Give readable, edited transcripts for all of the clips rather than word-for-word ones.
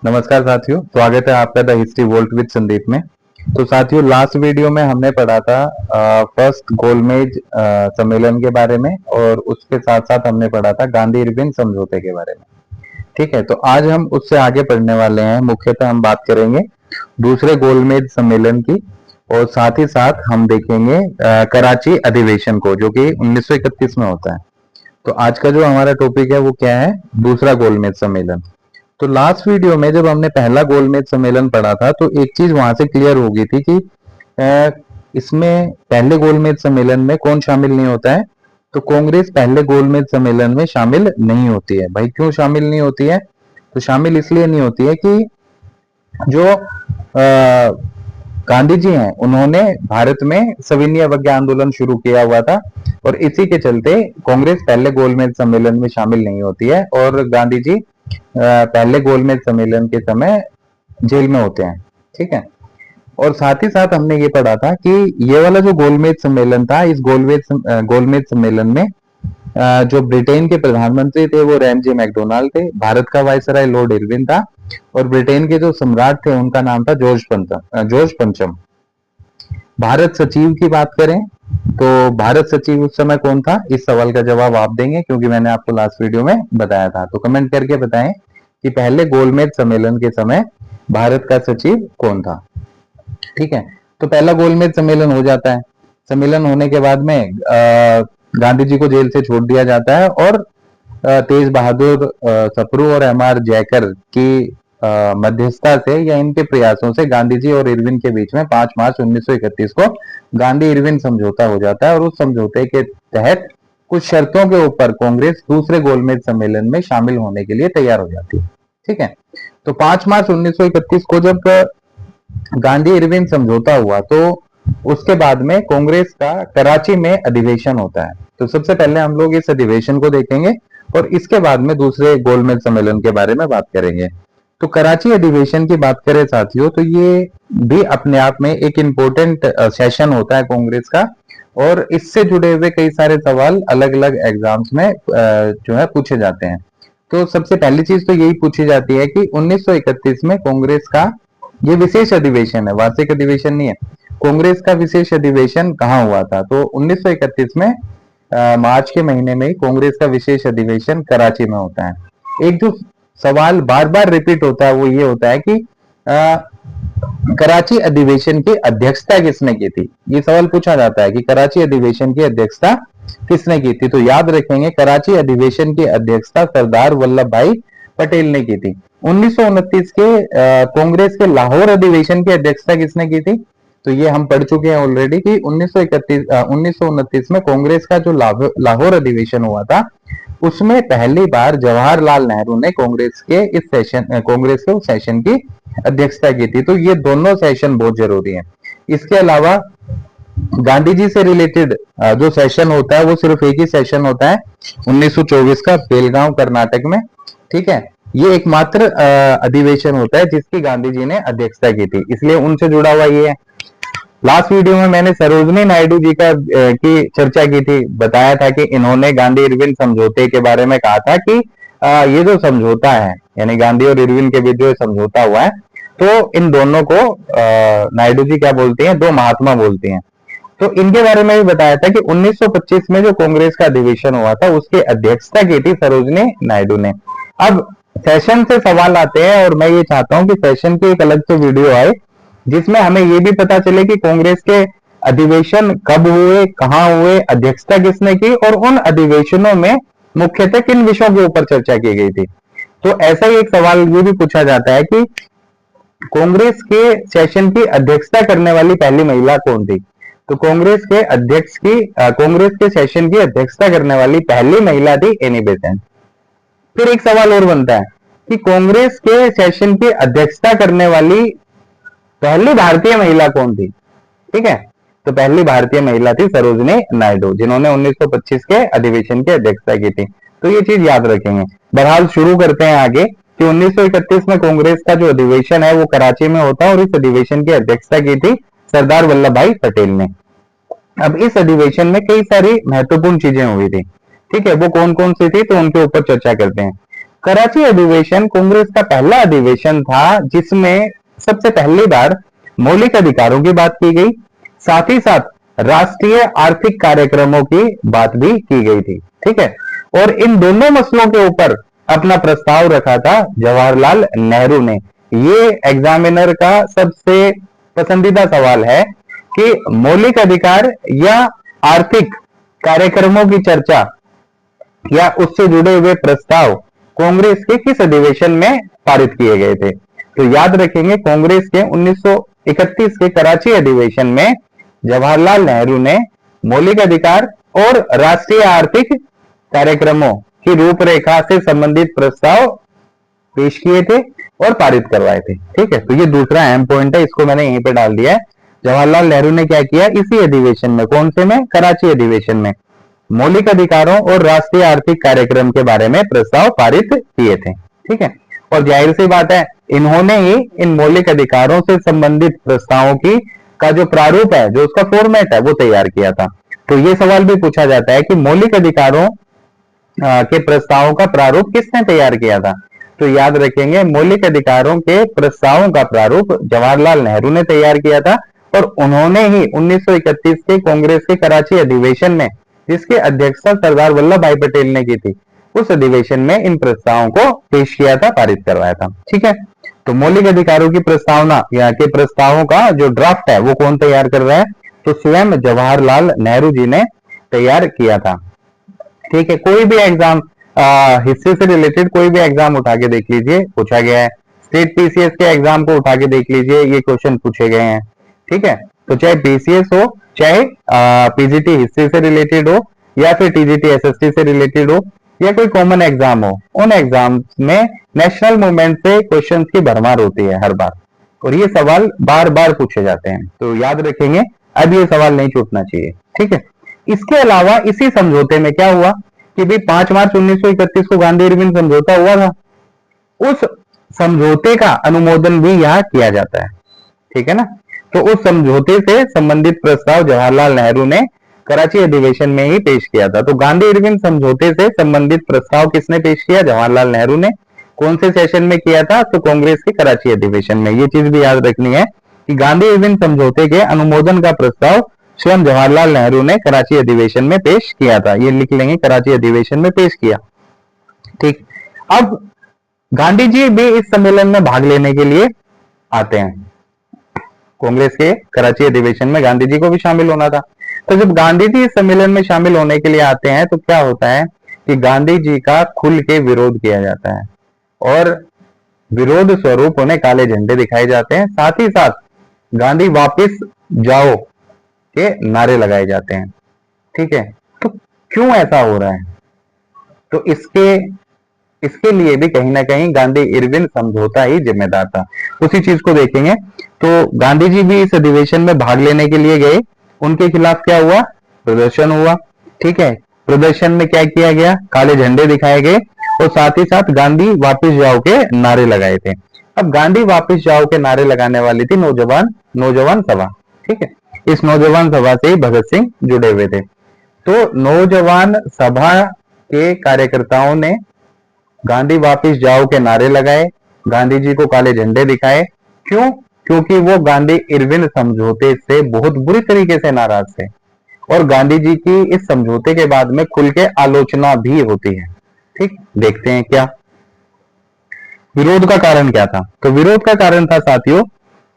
नमस्कार साथियों, स्वागत है आपका the history volt with Sandeep में। तो साथियों, लास्ट वीडियो में हमने पढ़ा था फर्स्ट गोलमेज सम्मेलन के बारे में, और उसके साथ साथ हमने पढ़ा था गांधी इरविन समझौते के बारे में। ठीक है, तो आज हम उससे आगे पढ़ने वाले हैं। मुख्यतः हम बात करेंगे दूसरे गोलमेज सम्मेलन की, और साथ ही साथ हम देखेंगे कराची अधिवेशन को, जो कि 1931 में होता है। तो आज का जो हमारा टॉपिक है वो क्या है? दूसरा गोलमेज सम्मेलन। तो लास्ट वीडियो में जब हमने पहला गोलमेज सम्मेलन पढ़ा था, तो एक चीज वहां से क्लियर हो गई थी कि इसमें पहले गोलमेज सम्मेलन में कौन शामिल नहीं होता है? तो कांग्रेस पहले गोलमेज सम्मेलन में शामिल नहीं होती है। भाई क्यों शामिल नहीं होती है? तो शामिल इसलिए नहीं होती है कि जो गांधी जी हैं, उन्होंने भारत में सविनय अवज्ञा आंदोलन शुरू किया हुआ था, और इसी के चलते कांग्रेस पहले गोलमेज सम्मेलन में शामिल नहीं होती है, और गांधी जी पहले गोलमेज सम्मेलन के समय जेल में होते हैं। ठीक है, और साथ ही साथ हमने ये पढ़ा था कि ये वाला जो गोलमेज सम्मेलन था, इस गोलमेज सम्मेलन में जो ब्रिटेन के प्रधानमंत्री थे वो रैमजे मैकडोनाल्ड थे, भारत का वायसराय लॉर्ड इरविन था, और ब्रिटेन के जो सम्राट थे उनका नाम था जॉर्ज पंचम। भारत सचिव की बात करें तो भारत सचिव उस समय कौन था? इस सवाल का जवाब आप देंगे, क्योंकि मैंने आपको लास्ट वीडियो में बताया था। तो कमेंट करके बताएं कि पहले गोलमेज सम्मेलन के समय भारत का सचिव कौन था। ठीक है, तो पहला गोलमेज सम्मेलन हो जाता है। सम्मेलन होने के बाद में गांधी जी को जेल से छोड़ दिया जाता है, और तेज बहादुर सप्रू और एम.आर. जयकर की मध्यस्थता से या इनके प्रयासों से गांधी जी और इरविन के बीच में 5 मार्च 1931 को गांधी इरविन समझौता हो जाता है, और उस समझौते के तहत कुछ शर्तों के ऊपर कांग्रेस दूसरे गोलमेज सम्मेलन में शामिल होने के लिए तैयार हो जाती है। ठीक है, तो 5 मार्च 1931 को जब गांधी इरविन समझौता हुआ, तो उसके बाद में कांग्रेस का कराची में अधिवेशन होता है। तो सबसे पहले हम लोग इस अधिवेशन को देखेंगे, और इसके बाद में दूसरे गोलमेज सम्मेलन के बारे में बात करेंगे। तो कराची अधिवेशन की बात करें साथियों, तो ये भी अपने आप में एक इम्पोर्टेंट सेशन होता है कांग्रेस का, और इससे जुड़े हुए कई सारे सवाल अलग अलग एग्जाम्स में जो है पूछे जाते हैं। तो सबसे पहली चीज तो यही पूछी जाती है कि 1931 में कांग्रेस का ये विशेष अधिवेशन है, वार्षिक अधिवेशन नहीं है। कांग्रेस का विशेष अधिवेशन कहाँ हुआ था? तो 1931 में मार्च के महीने में ही कांग्रेस का विशेष अधिवेशन कराची में होता है। एक जो सवाल बार बार रिपीट होता है वो ये होता है कि कराची अधिवेशन की अध्यक्षता किसने की थी? ये सवाल पूछा जाता है कि कराची अधिवेशन की अध्यक्षता किसने की थी। तो याद रखेंगे, कराची अधिवेशन की अध्यक्षता सरदार वल्लभ भाई पटेल ने की थी। 1929 के कांग्रेस के लाहौर अधिवेशन की अध्यक्षता किसने की थी? तो ये हम पढ़ चुके हैं ऑलरेडी कि 1929 में कांग्रेस का जो लाहौर अधिवेशन हुआ था, उसमें पहली बार जवाहरलाल नेहरू ने कांग्रेस के उस सेशन की अध्यक्षता की थी। तो ये दोनों सेशन बहुत जरूरी है। इसके अलावा गांधी जी से रिलेटेड जो सेशन होता है वो सिर्फ एक ही सेशन होता है, 1924 का, बेलगांव कर्नाटक में। ठीक है, ये एकमात्र अधिवेशन होता है जिसकी गांधी जी ने अध्यक्षता की थी, इसलिए उनसे जुड़ा हुआ ये है। लास्ट वीडियो में मैंने सरोजनी नायडू जी की चर्चा की थी, बताया था कि इन्होंने गांधी इरविन समझौते के बारे में कहा था कि ये जो समझौता है, यानी गांधी और इरविन के बीच जो समझौता हुआ है, तो इन दोनों को नायडू जी क्या बोलते हैं? दो महात्मा बोलते हैं। तो इनके बारे में भी बताया था कि 1925 में जो कांग्रेस का अधिवेशन हुआ था उसकी अध्यक्षता की थी सरोजनी नायडू ने। अब सेशन से सवाल आते हैं, और मैं ये चाहता हूं कि सेशन की एक अलग से वीडियो आए जिसमें हमें ये भी पता चले कि कांग्रेस के अधिवेशन कब हुए, कहाँ हुए, अध्यक्षता किसने की, और उन अधिवेशनों में मुख्यतः किन विषयों के ऊपर चर्चा की गई थी। तो ऐसा ही एक सवाल ये भी पूछा जाता है कि कांग्रेस के सेशन की अध्यक्षता करने वाली पहली महिला कौन थी? तो कांग्रेस के सेशन की अध्यक्षता करने वाली पहली महिला थी एनी बेसेंट। फिर एक सवाल और बनता है कि कांग्रेस के सेशन की अध्यक्षता करने वाली पहली भारतीय महिला कौन थी? ठीक है, तो पहली भारतीय महिला थी सरोजनी नायडू, जिन्होंने 1925 के अधिवेशन की अध्यक्षता की थी। तो ये चीज याद रखेंगे। बहरहाल शुरू करते हैं आगे कि 1931 में कांग्रेस का जो अधिवेशन है वो कराची में होता है, और इस अधिवेशन की अध्यक्षता की थी सरदार वल्लभ भाई पटेल ने। अब इस अधिवेशन में कई सारी महत्वपूर्ण चीजें हुई थी। ठीक है, वो कौन कौन सी थी तो उनके ऊपर चर्चा करते हैं। कराची अधिवेशन कांग्रेस का पहला अधिवेशन था जिसमें सबसे पहली बार मौलिक अधिकारों की बात की गई, साथ ही साथ राष्ट्रीय आर्थिक कार्यक्रमों की बात भी की गई थी। ठीक है, और इन दोनों मसलों के ऊपर अपना प्रस्ताव रखा था जवाहरलाल नेहरू ने। ये एग्जामिनर का सबसे पसंदीदा सवाल है कि मौलिक अधिकार या आर्थिक कार्यक्रमों की चर्चा या उससे जुड़े हुए प्रस्ताव कांग्रेस के किस अधिवेशन में पारित किए गए थे। तो याद रखेंगे, कांग्रेस के 1931 के कराची अधिवेशन में जवाहरलाल नेहरू ने मौलिक अधिकार और राष्ट्रीय आर्थिक कार्यक्रमों की रूपरेखा से संबंधित प्रस्ताव पेश किए थे और पारित करवाए थे। ठीक है, तो ये दूसरा अहम पॉइंट है, इसको मैंने यहीं पे डाल दिया है। जवाहरलाल नेहरू ने क्या किया, इसी अधिवेशन में, कौन से में, कराची अधिवेशन में, मौलिक अधिकारों और राष्ट्रीय आर्थिक कार्यक्रम के बारे में प्रस्ताव पारित किए थे। ठीक है, और जाहिर सी बात है इन्होंने ही इन मौलिक अधिकारों से संबंधित प्रस्तावों की का जो प्रारूप है, जो उसका फॉर्मेट है, वो तैयार किया था। तो ये सवाल भी पूछा जाता है कि मौलिक अधिकारों के प्रस्तावों का प्रारूप किसने तैयार किया था। तो याद रखेंगे, मौलिक अधिकारों के प्रस्तावों का प्रारूप जवाहरलाल नेहरू ने तैयार किया था और उन्होंने ही 1931 के कांग्रेस के कराची अधिवेशन में, जिसकी अध्यक्षता सरदार वल्लभ भाई पटेल ने की थी, उस अधिवेशन में इन प्रस्तावों को पेश किया था, पारित करवाया था। ठीक है, तो मौलिक अधिकारों की प्रस्तावना या के प्रस्तावों का जो ड्राफ्ट है वो कौन तैयार कर रहा है, तो स्वयं जवाहरलाल नेहरू जी ने तैयार किया था। ठीक है, कोई भी एग्जाम हिस्ट्री से रिलेटेड कोई भी एग्जाम उठा के देख लीजिए, पूछा गया है। स्टेट पीसीएस के एग्जाम को उठा के देख लीजिए, ये क्वेश्चन पूछे गए हैं। ठीक है, तो चाहे पीसीएस हो, चाहे पीजीटी हिस्ट्री से रिलेटेड हो, या फिर टीजीटी एसएसटी से रिलेटेड हो, या कोई कॉमन एग्जाम हो, उन एग्जाम में नेशनल मूवमेंट से क्वेश्चंस की भरमार होती है हर बार, और ये सवाल बार बार पूछे जाते हैं। तो याद रखेंगे, अब ये सवाल नहीं छूटना चाहिए। ठीक है, इसके अलावा इसी समझौते में क्या हुआ कि भाई 5 मार्च 1931 को गांधी इरविन समझौता हुआ था, उस समझौते का अनुमोदन भी यहाँ किया जाता है। ठीक है ना, तो उस समझौते से संबंधित प्रस्ताव जवाहरलाल नेहरू ने कराची अधिवेशन में ही पेश किया था। तो गांधी इरविन समझौते से संबंधित प्रस्ताव किसने पेश किया, जवाहरलाल नेहरू ने। कौन से सेशन में किया था, तो कांग्रेस के कराची अधिवेशन में। ये चीज भी याद रखनी है कि गांधी इरविन समझौते के अनुमोदन का प्रस्ताव स्वयं जवाहरलाल नेहरू ने कराची अधिवेशन में पेश किया था। ये लिख लेंगे, कराची अधिवेशन में पेश किया। ठीक, अब गांधी जी भी इस सम्मेलन में भाग लेने के लिए आते हैं। कांग्रेस के कराची अधिवेशन में गांधी जी को भी शामिल होना था। तो जब गांधी जी इस सम्मेलन में शामिल होने के लिए आते हैं तो क्या होता है कि गांधी जी का खुल के विरोध किया जाता है और विरोध स्वरूप उन्हें काले झंडे दिखाए जाते हैं। साथ ही साथ गांधी वापिस जाओ के नारे लगाए जाते हैं। ठीक है, तो क्यों ऐसा हो रहा है, तो इसके लिए भी कहीं ना कहीं गांधी इरविन समझौता ही जिम्मेदार था। उसी चीज को देखेंगे, तो गांधी जी भी इस अधिवेशन में भाग लेने के लिए गए। उनके खिलाफ क्या हुआ, प्रदर्शन हुआ। ठीक है, प्रदर्शन में क्या किया गया, काले झंडे दिखाए गए और साथ ही साथ गांधी वापिस जाओ के नारे लगाए थे। अब गांधी वापिस जाओ के नारे लगाने वाली थी नौजवान सभा। ठीक है, इस नौजवान सभा से भगत सिंह जुड़े हुए थे। तो नौजवान सभा के कार्यकर्ताओं ने गांधी वापिस जाओ के नारे लगाए, गांधी जी को काले झंडे दिखाए। क्यों, क्योंकि वो गांधी इरविन समझौते से बहुत बुरी तरीके से नाराज थे और गांधी जी की इस समझौते के बाद में खुल के आलोचना भी होती है। ठीक, देखते हैं क्या विरोध का कारण क्या था। तो विरोध का कारण था साथियों,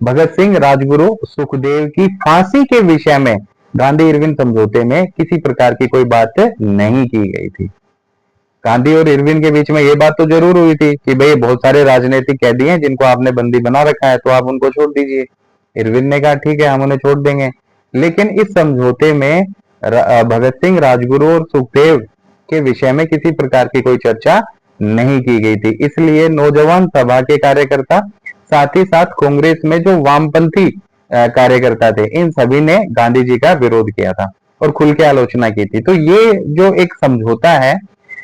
भगत सिंह, राजगुरु, सुखदेव की फांसी के विषय में गांधी इरविन समझौते में किसी प्रकार की कोई बात नहीं की गई थी। गांधी और इरविन के बीच में ये बात तो जरूर हुई थी कि भाई बहुत सारे राजनीतिक कैदी हैं जिनको आपने बंदी बना रखा है, तो आप उनको छोड़ दीजिए। इरविन ने कहा ठीक है, हम उन्हें छोड़ देंगे। लेकिन इस समझौते में भगत सिंह, राजगुरु और सुखदेव के विषय में किसी प्रकार की कोई चर्चा नहीं की गई थी। इसलिए नौजवान सभा के कार्यकर्ता, साथ ही साथ कांग्रेस में जो वामपंथी कार्यकर्ता थे, इन सभी ने गांधी जी का विरोध किया था और खुल के आलोचना की थी। तो ये जो एक समझौता है,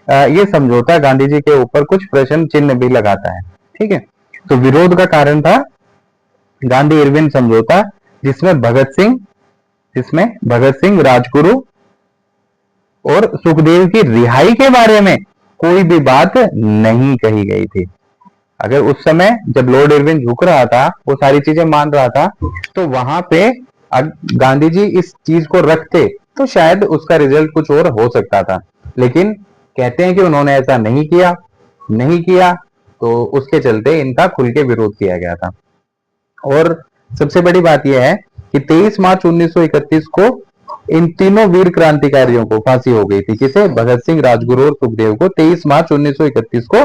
ये समझौता गांधी जी के ऊपर कुछ प्रश्न चिन्ह भी लगाता है। ठीक है, तो विरोध का कारण था गांधी इरविन समझौता, जिसमें भगत सिंह, राजगुरु और सुखदेव की रिहाई के बारे में कोई भी बात नहीं कही गई थी। अगर उस समय जब लॉर्ड इरविन झुक रहा था, वो सारी चीजें मान रहा था, तो वहां पे गांधी जी इस चीज को रखते तो शायद उसका रिजल्ट कुछ और हो सकता था। लेकिन कहते हैं कि उन्होंने ऐसा नहीं किया, तो उसके चलते इनका खुल के विरोध किया गया था। और सबसे बड़ी बात यह है कि 23 मार्च 1931 को इन तीनों वीर क्रांतिकारियों को फांसी हो गई थी। किसे? भगत सिंह, राजगुरु और सुखदेव को 23 मार्च 1931 को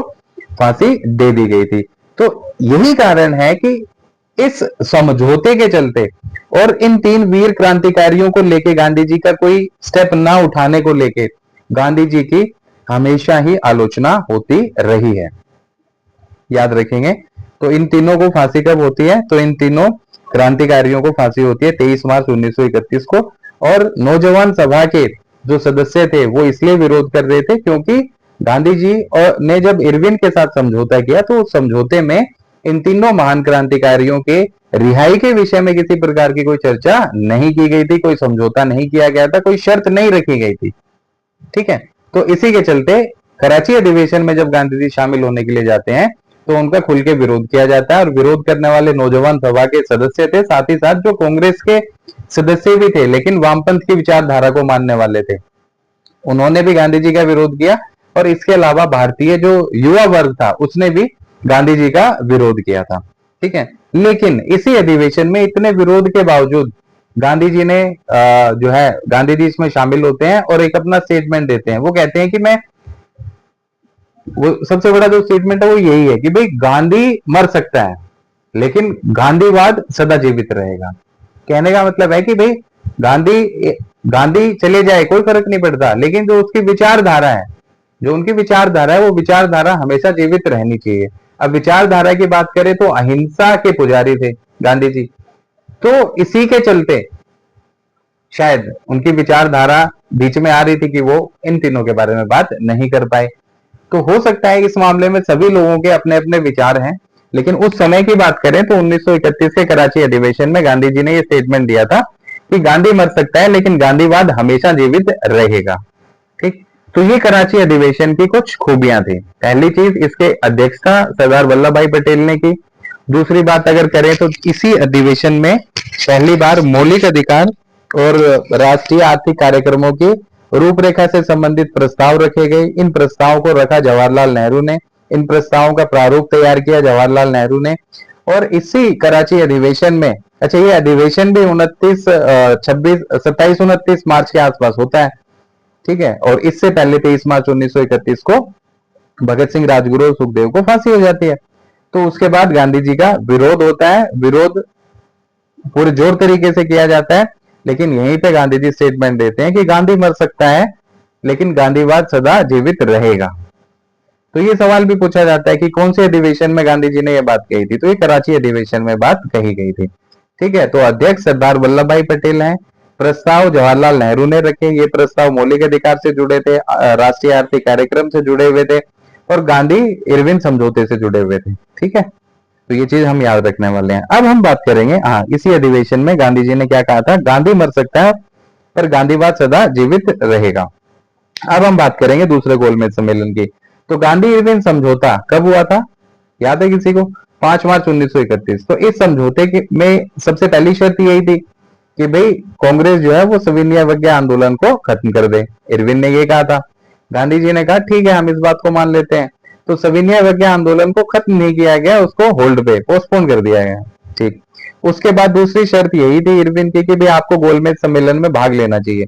फांसी दे दी गई थी। तो यही कारण है कि इस समझौते के चलते और इन तीन वीर क्रांतिकारियों को लेके गांधी जी का कोई स्टेप ना उठाने को लेके गांधी जी की हमेशा ही आलोचना होती रही है। याद रखेंगे। तो इन तीनों को फांसी कब होती है? तो इन तीनों क्रांतिकारियों को फांसी होती है 23 मार्च 1931 को। और नौजवान सभा के जो सदस्य थे वो इसलिए विरोध कर रहे थे क्योंकि गांधी जी ने जब इरविन के साथ समझौता किया तो उस समझौते में इन तीनों महान क्रांतिकारियों के रिहाई के विषय में किसी प्रकार की कोई चर्चा नहीं की गई थी, कोई समझौता नहीं किया गया था, कोई शर्त नहीं रखी गई थी। ठीक है। तो इसी के चलते कराची अधिवेशन में जब गांधी जी शामिल होने के लिए जाते हैं तो उनका खुल के विरोध किया जाता है। और विरोध करने वाले नौजवान सभा के सदस्य थे, साथ ही साथ जो कांग्रेस के सदस्य भी थे लेकिन वामपंथ की विचारधारा को मानने वाले थे, उन्होंने भी गांधी जी का विरोध किया। और इसके अलावा भारतीय जो युवा वर्ग था उसने भी गांधी जी का विरोध किया था। ठीक है। लेकिन इसी अधिवेशन में इतने विरोध के बावजूद गांधी जी ने जो है गांधी जी इसमें शामिल होते हैं और एक अपना स्टेटमेंट देते हैं। वो कहते हैं कि वो सबसे बड़ा जो स्टेटमेंट है वो यही है कि भाई गांधी मर सकता है लेकिन गांधीवाद सदा जीवित रहेगा। कहने का मतलब है कि भाई गांधी गांधी चले जाए कोई फर्क नहीं पड़ता, लेकिन जो उसकी विचारधारा है, जो उनकी विचारधारा है, वो विचारधारा हमेशा जीवित रहनी चाहिए। अब विचारधारा की बात करें तो अहिंसा के पुजारी थे गांधी जी। तो इसी के चलते शायद उनकी विचारधारा बीच में आ रही थी कि वो इन तीनों के बारे में बात नहीं कर पाए। तो हो सकता है इस मामले में सभी लोगों के अपने अपने विचार हैं, लेकिन उस समय की बात करें तो 1931 के कराची अधिवेशन में गांधी जी ने यह स्टेटमेंट दिया था कि गांधी मर सकता है लेकिन गांधीवाद हमेशा जीवित रहेगा। ठीक। तो ये कराची अधिवेशन की कुछ खूबियां थी। पहली चीज, इसके अध्यक्षता सरदार वल्लभ भाई पटेल ने की। दूसरी बात अगर करें तो इसी अधिवेशन में पहली बार मौलिक अधिकार और राष्ट्रीय आर्थिक कार्यक्रमों की रूपरेखा से संबंधित प्रस्ताव रखे गए। इन प्रस्तावों को रखा जवाहरलाल नेहरू ने। इन प्रस्तावों का प्रारूप तैयार किया जवाहरलाल नेहरू ने। और इसी कराची अधिवेशन में, अच्छा ये अधिवेशन भी 27 मार्च के आसपास होता है। ठीक है। और इससे पहले 23 मार्च 1931 को भगत सिंह, राजगुरु और सुखदेव को फांसी हो जाती है। तो उसके बाद गांधी जी का विरोध होता है। विरोध पूरे जोर तरीके से किया जाता है, लेकिन यहीं पे गांधी जी स्टेटमेंट देते हैं कि गांधी मर सकता है लेकिन गांधीवाद सदा जीवित रहेगा। तो ये सवाल भी पूछा जाता है कि कौन से अधिवेशन में गांधी जी ने यह बात कही थी? तो ये कराची अधिवेशन में बात कही गई थी। ठीक है। तो अध्यक्ष सरदार वल्लभ भाई पटेल हैं। प्रस्ताव जवाहरलाल नेहरू ने रखे। ये प्रस्ताव मौलिक अधिकार से जुड़े थे, राष्ट्रीय आर्थिक कार्यक्रम से जुड़े हुए थे और गांधी इरविन समझौते से जुड़े हुए थे। ठीक है। तो ये चीज हम याद रखने वाले हैं। अब हम बात करेंगे, हाँ, इसी अधिवेशन में गांधी जी ने क्या कहा था? गांधी मर सकता है पर गांधीवाद सदा जीवित रहेगा। अब हम बात करेंगे दूसरे गोलमेज सम्मेलन की। तो गांधी इरविन समझौता कब हुआ था? याद है किसी को? 5 मार्च 1931। तो इस समझौते में सबसे पहली शर्त यही थी कि भाई कांग्रेस जो है वो सविनय अवज्ञा आंदोलन को खत्म कर दे। इरविन ने ये कहा था। गांधी जी ने कहा ठीक है, हम इस बात को मान लेते हैं। तो सविनय अवज्ञा आंदोलन को खत्म नहीं किया गया, उसको होल्ड पे पोस्टपोन कर दिया गया। ठीक। उसके बाद दूसरी शर्त यही थी इरविन की कि भाई आपको गोलमेज सम्मेलन में भाग लेना चाहिए।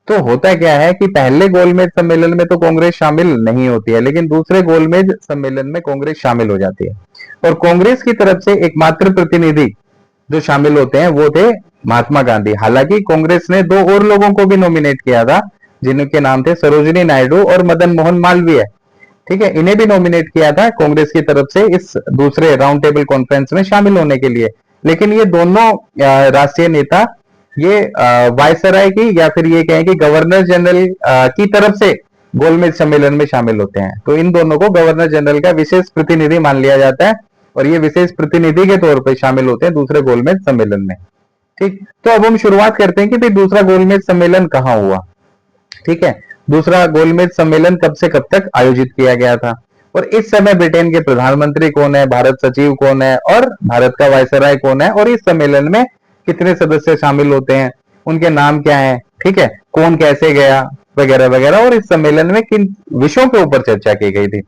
तो होता क्या है कि पहले गोलमेज सम्मेलन में तो कांग्रेस शामिल नहीं होती है, लेकिन दूसरे गोलमेज सम्मेलन में कांग्रेस शामिल हो जाती है। और कांग्रेस की तरफ से एकमात्र प्रतिनिधि जो शामिल होते हैं वो थे महात्मा गांधी। हालांकि कांग्रेस ने दो और लोगों को भी नॉमिनेट किया था जिनके नाम थे सरोजिनी नायडू और मदन मोहन मालवीय। ठीक है। इन्हें भी नॉमिनेट किया था कांग्रेस की तरफ से इस दूसरे राउंड टेबल कॉन्फ्रेंस में शामिल होने के लिए। लेकिन ये दोनों राष्ट्रीय नेता ये वायसराय की या फिर ये कहें कि गवर्नर जनरल की तरफ से गोलमेज सम्मेलन में शामिल होते हैं। तो इन दोनों को गवर्नर जनरल का विशेष प्रतिनिधि मान लिया जाता है और ये विशेष प्रतिनिधि के तौर पर शामिल होते हैं दूसरे गोलमेज सम्मेलन में। ठीक। तो अब हम शुरुआत करते हैं कि भाई दूसरा गोलमेज सम्मेलन कहाँ हुआ। ठीक है। दूसरा गोलमेज सम्मेलन कब से कब तक आयोजित किया गया था, और इस समय ब्रिटेन के प्रधानमंत्री कौन है, भारत सचिव कौन है, और भारत का वायसराय कौन है, और इस सम्मेलन में कितने सदस्य शामिल होते हैं, उनके नाम क्या है, ठीक है, कौन कैसे गया, वगैरह वगैरह, और इस सम्मेलन में किन विषयों के ऊपर चर्चा की गई थी।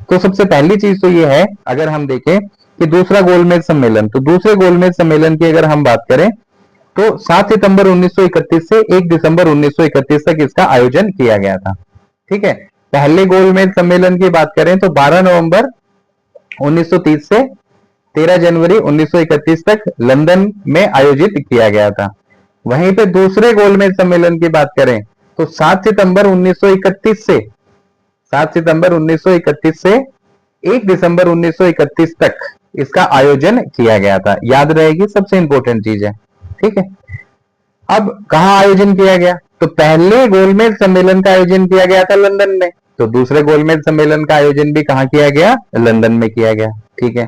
तो सबसे पहली चीज तो ये है, अगर हम देखें कि दूसरा गोलमेज सम्मेलन, तो दूसरे गोलमेज सम्मेलन की अगर हम बात करें तो 7 सितंबर 1931 से 1 दिसंबर 1931 तक इसका आयोजन किया गया था। ठीक है, पहले गोलमेज सम्मेलन की बात करें तो 12 नवंबर 1930 से 13 जनवरी 1931 तक लंदन में आयोजित किया गया था। वहीं पे दूसरे गोलमेज सम्मेलन की बात करें तो 7 सितंबर 1931 से 1 दिसंबर 1931 तक इसका आयोजन किया गया था। याद रहेगी, सबसे इंपॉर्टेंट चीज है। ठीक है, अब कहां आयोजन किया गया, तो पहले गोलमेज सम्मेलन का आयोजन किया गया था लंदन में, तो दूसरे गोलमेज सम्मेलन का आयोजन भी कहां किया गया, लंदन में किया गया। ठीक है,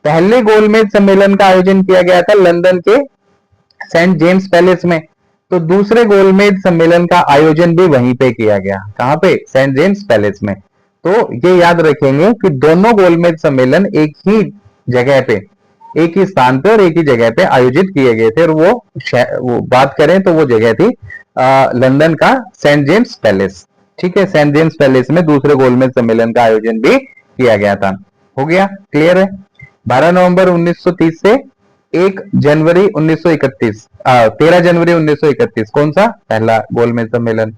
पहले गोलमेज सम्मेलन का आयोजन किया गया था लंदन के सेंट जेम्स पैलेस में, तो दूसरे गोलमेज सम्मेलन का आयोजन भी वहीं पे किया गया। कहां पे, सेंट जेम्स पैलेस में। तो ये याद रखेंगे कि दोनों गोलमेज सम्मेलन एक ही जगह पे, एक ही स्थान पे और एक ही जगह पे आयोजित किए गए थे, और वो बात करें तो वो जगह थी लंदन का सेंट जेम्स पैलेस। ठीक है, सेंट जेम्स पैलेस में दूसरे गोलमेज सम्मेलन का आयोजन भी किया गया था। हो गया, क्लियर है। 12 नवंबर 1930 से 1 जनवरी 1931, 13 जनवरी 1931 कौन सा, पहला गोलमेज सम्मेलन।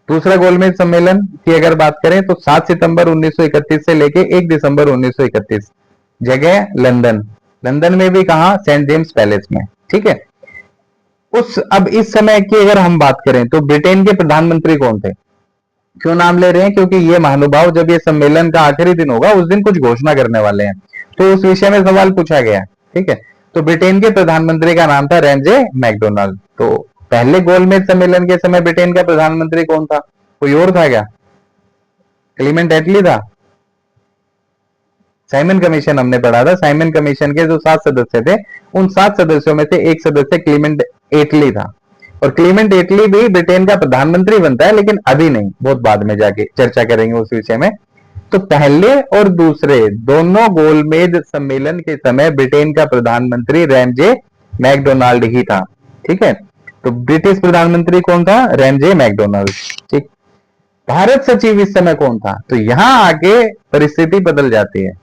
दूसरा गोलमेज सम्मेलन की अगर बात करें तो 7 सितंबर 1931 से लेके 1 दिसंबर 1931, जगह लंदन, लंदन में भी कहा, सेंट जेम्स पैलेस में। ठीक है, अब इस समय की अगर हम बात करें तो ब्रिटेन के प्रधानमंत्री कौन थे। क्यों नाम ले रहे हैं, क्योंकि ये महानुभाव जब ये सम्मेलन का आखिरी दिन होगा उस दिन कुछ घोषणा करने वाले हैं, तो उस विषय में सवाल पूछा गया। ठीक है, तो ब्रिटेन के प्रधानमंत्री का नाम था रैमजे मैकडोनाल्ड। तो पहले गोलमेज सम्मेलन के समय ब्रिटेन का प्रधानमंत्री कौन था, कोई और था क्या, क्लीमेंट एटली था। साइमन कमीशन हमने पढ़ा था, साइमन कमीशन के जो 7 सदस्य थे उन 7 सदस्यों में से एक सदस्य क्लीमेंट एटली था, और क्लीमेंट एटली भी ब्रिटेन का प्रधानमंत्री बनता है, लेकिन अभी नहीं, बहुत बाद में जाके चर्चा करेंगे उस विषय में। तो पहले और दूसरे दोनों गोलमेज सम्मेलन के समय ब्रिटेन का प्रधानमंत्री रैमजे मैकडोनाल्ड ही था। ठीक है, तो ब्रिटिश प्रधानमंत्री कौन था, रैमजे मैकडोनाल्ड। ठीक, भारत सचिव इस समय कौन था, तो यहां आके परिस्थिति बदल जाती है।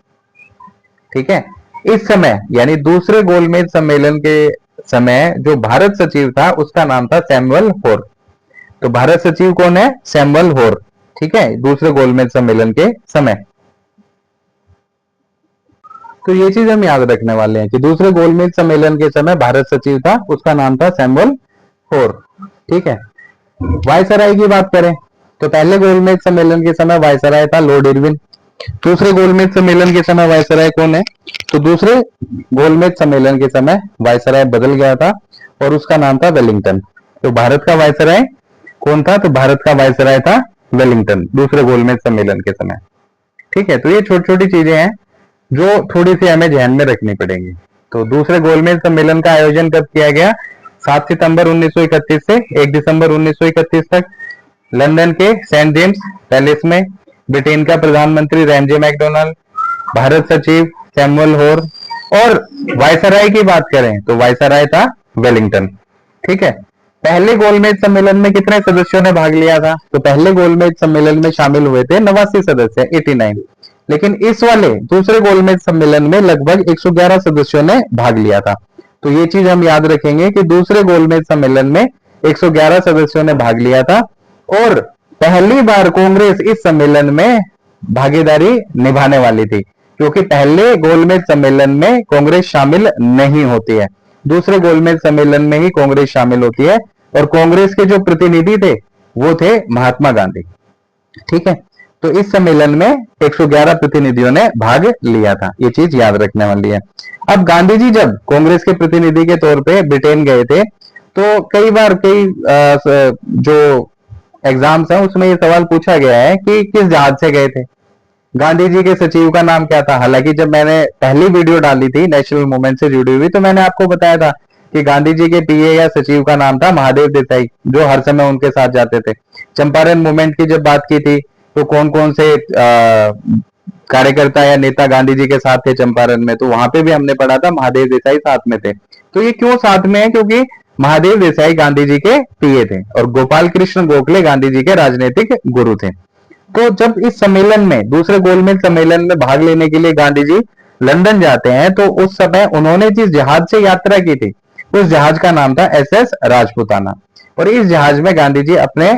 ठीक है, इस समय यानी दूसरे गोलमेज सम्मेलन के समय जो भारत सचिव था उसका नाम था सैमुअल होर। तो भारत सचिव कौन है, सैमुअल होर। ठीक है, दूसरे गोलमेज सम्मेलन के समय। तो ये चीज हम याद रखने वाले हैं कि दूसरे गोलमेज सम्मेलन के समय भारत सचिव था, उसका नाम था सैमुअल होर। ठीक है, वायसराय की बात करें तो पहले गोलमेज सम्मेलन के समय वायसराय था लॉर्ड इरविन। दूसरे गोलमेज सम्मेलन के समय वायसराय कौन है, तो दूसरे गोलमेज सम्मेलन के समय वायसराय बदल गया था और उसका नाम था वेलिंगटन। तो भारत का वायसराय कौन था, तो भारत का वायसराय था वेलिंगटन दूसरे गोलमेज सम्मेलन के समय। ठीक है, तो ये छोटी छोटी चीजें हैं जो थोड़ी सी हमें ध्यान में रखनी पड़ेंगी। तो दूसरे गोलमेज सम्मेलन का आयोजन कब किया गया, 7 सितंबर 1931 से 1 दिसंबर 1931 तक लंदन के सेंट जेम्स पैलेस में। ब्रिटेन का प्रधानमंत्री रैमजे मैकडोनाल्ड, भारत सचिव सैमुअल होर, और वायसराय की बात करें तो वायसराय था वेलिंगटन। ठीक है, पहले गोलमेज सम्मेलन में कितने सदस्यों ने भाग लिया था, तो पहले गोलमेज सम्मेलन में शामिल हुए थे 89 सदस्य, 89। लेकिन इस वाले दूसरे गोलमेज सम्मेलन में लगभग 111 सदस्यों ने भाग लिया था। तो ये चीज हम याद रखेंगे कि दूसरे गोलमेज सम्मेलन में 111 सदस्यों ने भाग लिया था, और पहली बार कांग्रेस इस सम्मेलन में भागीदारी निभाने वाली थी, क्योंकि पहले गोलमेज सम्मेलन में कांग्रेस शामिल नहीं होती है, दूसरे गोलमेज सम्मेलन में ही कांग्रेस शामिल होती है, और कांग्रेस के जो प्रतिनिधि थे वो थे महात्मा गांधी। ठीक है, तो इस सम्मेलन में 111 प्रतिनिधियों ने भाग लिया था, ये चीज याद रखने वाली है। अब गांधी जी जब कांग्रेस के प्रतिनिधि के तौर पे ब्रिटेन गए थे तो कई बार जो एग्जाम्स है उसमें ये सवाल पूछा गया है कि किस जहाज से गए थे। गांधी जी के सचिव का नाम क्या था, हालांकि जब मैंने पहली वीडियो डाली थी नेशनल मूवमेंट से जुड़ी हुई तो मैंने आपको बताया था कि गांधी जी के पीए या सचिव का नाम था महादेव देसाई, जो हर समय उनके साथ जाते थे। चंपारण मूवमेंट की जब बात की थी तो कौन कौन से कार्यकर्ता या नेता गांधी जी के साथ थे चंपारण में, तो वहां पे भी हमने पढ़ा था महादेव देसाई साथ में थे। तो ये क्यों साथ में है? क्योंकि महादेव देसाई गांधी जी के पीए थे और गोपाल कृष्ण गोखले गांधी जी के राजनीतिक गुरु थे। तो जब इस सम्मेलन में, दूसरे गोलमेज सम्मेलन में भाग लेने के लिए गांधी जी लंदन जाते हैं, तो उस समय उन्होंने जिस जहाज से यात्रा की थी उस जहाज का नाम था SS राजपुताना, और इस जहाज में गांधी जी अपने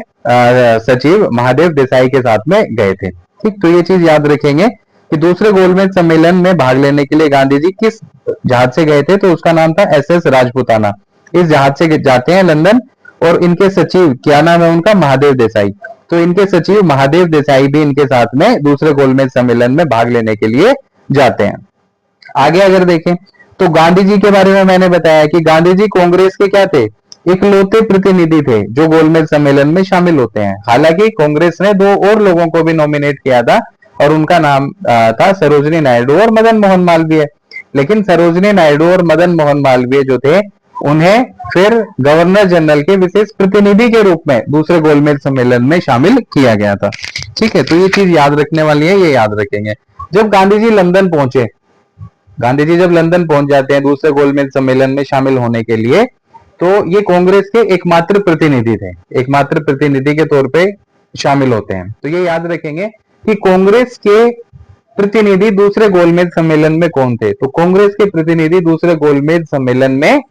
सचिव महादेव देसाई के साथ में गए थे। ठीक, तो ये चीज याद रखेंगे कि दूसरे गोलमेज सम्मेलन में भाग लेने के लिए गांधी जी किस जहाज से गए थे, तो उसका नाम था SS राजपुताना। इस जहाज से जाते हैं लंदन, और इनके सचिव क्या नाम है उनका? महादेव देसाई। तो इनके सचिव महादेव देसाई भी इनके साथ में दूसरे गोलमेज सम्मेलन में भाग लेने के लिए जाते हैं। आगे अगर देखें तो गांधी जी के बारे में मैंने बताया कि गांधी जी कांग्रेस के क्या थे? इकलौते प्रतिनिधि थे जो गोलमेज सम्मेलन में शामिल होते हैं। हालांकि कांग्रेस ने 2 और लोगों को भी नॉमिनेट किया था, और उनका नाम था सरोजिनी नायडू और मदन मोहन मालवीय। लेकिन सरोजिनी नायडू और मदन मोहन मालवीय जो थे, उन्हें फिर गवर्नर जनरल के विशेष प्रतिनिधि के रूप में दूसरे गोलमेज सम्मेलन में शामिल किया गया था। ठीक है, तो ये चीज याद रखने वाली है, ये याद रखेंगे। जब गांधी जी लंदन पहुंचे, गांधी जी जब लंदन पहुंच जाते हैं दूसरे गोलमेज सम्मेलन में शामिल होने के लिए, तो ये कांग्रेस के एकमात्र प्रतिनिधि थे, एकमात्र प्रतिनिधि के तौर पे शामिल होते हैं। तो ये याद रखेंगे कि कांग्रेस के प्रतिनिधि दूसरे गोलमेज सम्मेलन में कौन थे? तो कांग्रेस के प्रतिनिधि दूसरे गोलमेज सम्मेलन में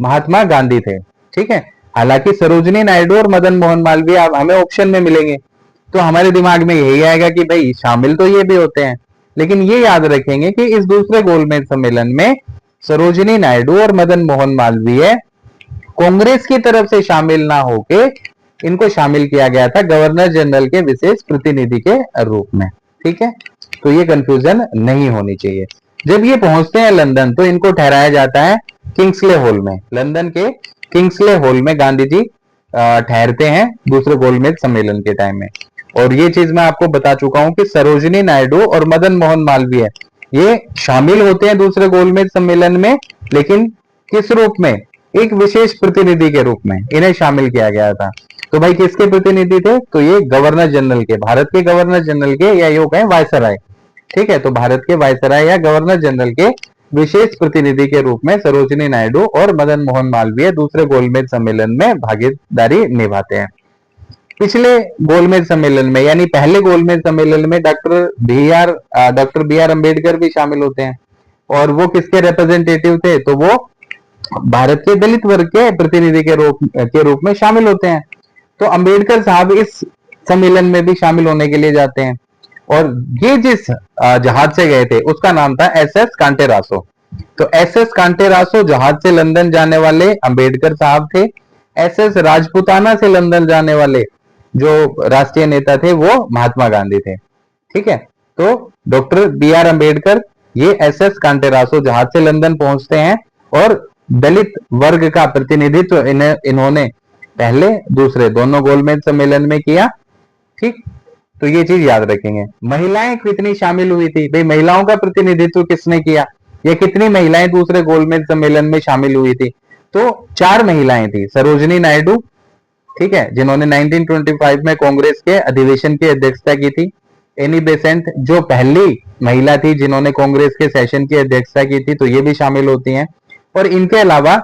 महात्मा गांधी थे। ठीक है, हालांकि सरोजिनी नायडू और मदन मोहन मालवीय हमें ऑप्शन में मिलेंगे, तो हमारे दिमाग में यही आएगा कि भाई शामिल तो ये भी होते हैं। लेकिन ये याद रखेंगे कि इस दूसरे गोलमेज सम्मेलन में सरोजिनी नायडू और मदन मोहन मालवीय कांग्रेस की तरफ से शामिल ना होके इनको शामिल किया गया था गवर्नर जनरल के विशेष प्रतिनिधि के रूप में। ठीक है, तो ये कंफ्यूजन नहीं होनी चाहिए। जब ये पहुंचते हैं लंदन, तो इनको ठहराया जाता है किंग्सले हॉल में। लंदन के किंग्सले हॉल में गांधी जी ठहरते हैं दूसरे गोलमेज सम्मेलन के टाइम में। और ये चीज मैं आपको बता चुका हूं कि सरोजिनी नायडू और मदन मोहन मालवीय ये शामिल होते हैं दूसरे गोलमेज सम्मेलन में, लेकिन किस रूप में? एक विशेष प्रतिनिधि के रूप में इन्हें शामिल किया गया था। तो भाई किसके प्रतिनिधि थे? तो ये गवर्नर जनरल के, भारत के गवर्नर जनरल के, या योग है वायसराय। ठीक है, तो भारत के वायसराय या गवर्नर जनरल के विशेष प्रतिनिधि के रूप में सरोजिनी नायडू और मदन मोहन मालवीय दूसरे गोलमेज सम्मेलन में भागीदारी निभाते हैं। पिछले गोलमेज सम्मेलन में, यानी पहले गोलमेज सम्मेलन में डॉक्टर बी आर अम्बेडकर भी शामिल होते हैं, और वो किसके रिप्रेजेंटेटिव थे? तो वो भारत के दलित वर्ग के प्रतिनिधि के रूप में शामिल होते हैं। तो अंबेडकर साहब इस सम्मेलन में भी शामिल होने के लिए जाते हैं, और ये जिस जहाज से गए थे उसका नाम था SS कांटेरासो। तो SS कांटेरासो जहाज से लंदन जाने वाले अंबेडकर साहब थे। SS राजपुताना से लंदन जाने वाले जो राष्ट्रीय नेता थे वो महात्मा गांधी थे। ठीक है, तो डॉक्टर BR अम्बेडकर ये SS कांटेरासो जहाज से लंदन पहुंचते हैं, और दलित वर्ग का प्रतिनिधित्व इन्होंने पहले दूसरे दोनों गोलमेज सम्मेलन में किया। ठीक, तो ये चीज याद रखेंगे। महिलाएं कितनी शामिल हुई थी? भाई महिलाओं का प्रतिनिधित्व किसने किया? ये कितनी महिलाएं दूसरे गोलमेज सम्मेलन में शामिल हुई थी? तो 4 महिलाएं थी। सरोजिनी नायडू, ठीक है, जिन्होंने 1925 में कांग्रेस के अधिवेशन की अध्यक्षता की थी। एनी बेसेंट जो पहली महिला थी जिन्होंने कांग्रेस के सेशन की अध्यक्षता की थी, तो ये भी शामिल होती हैं। और इनके अलावा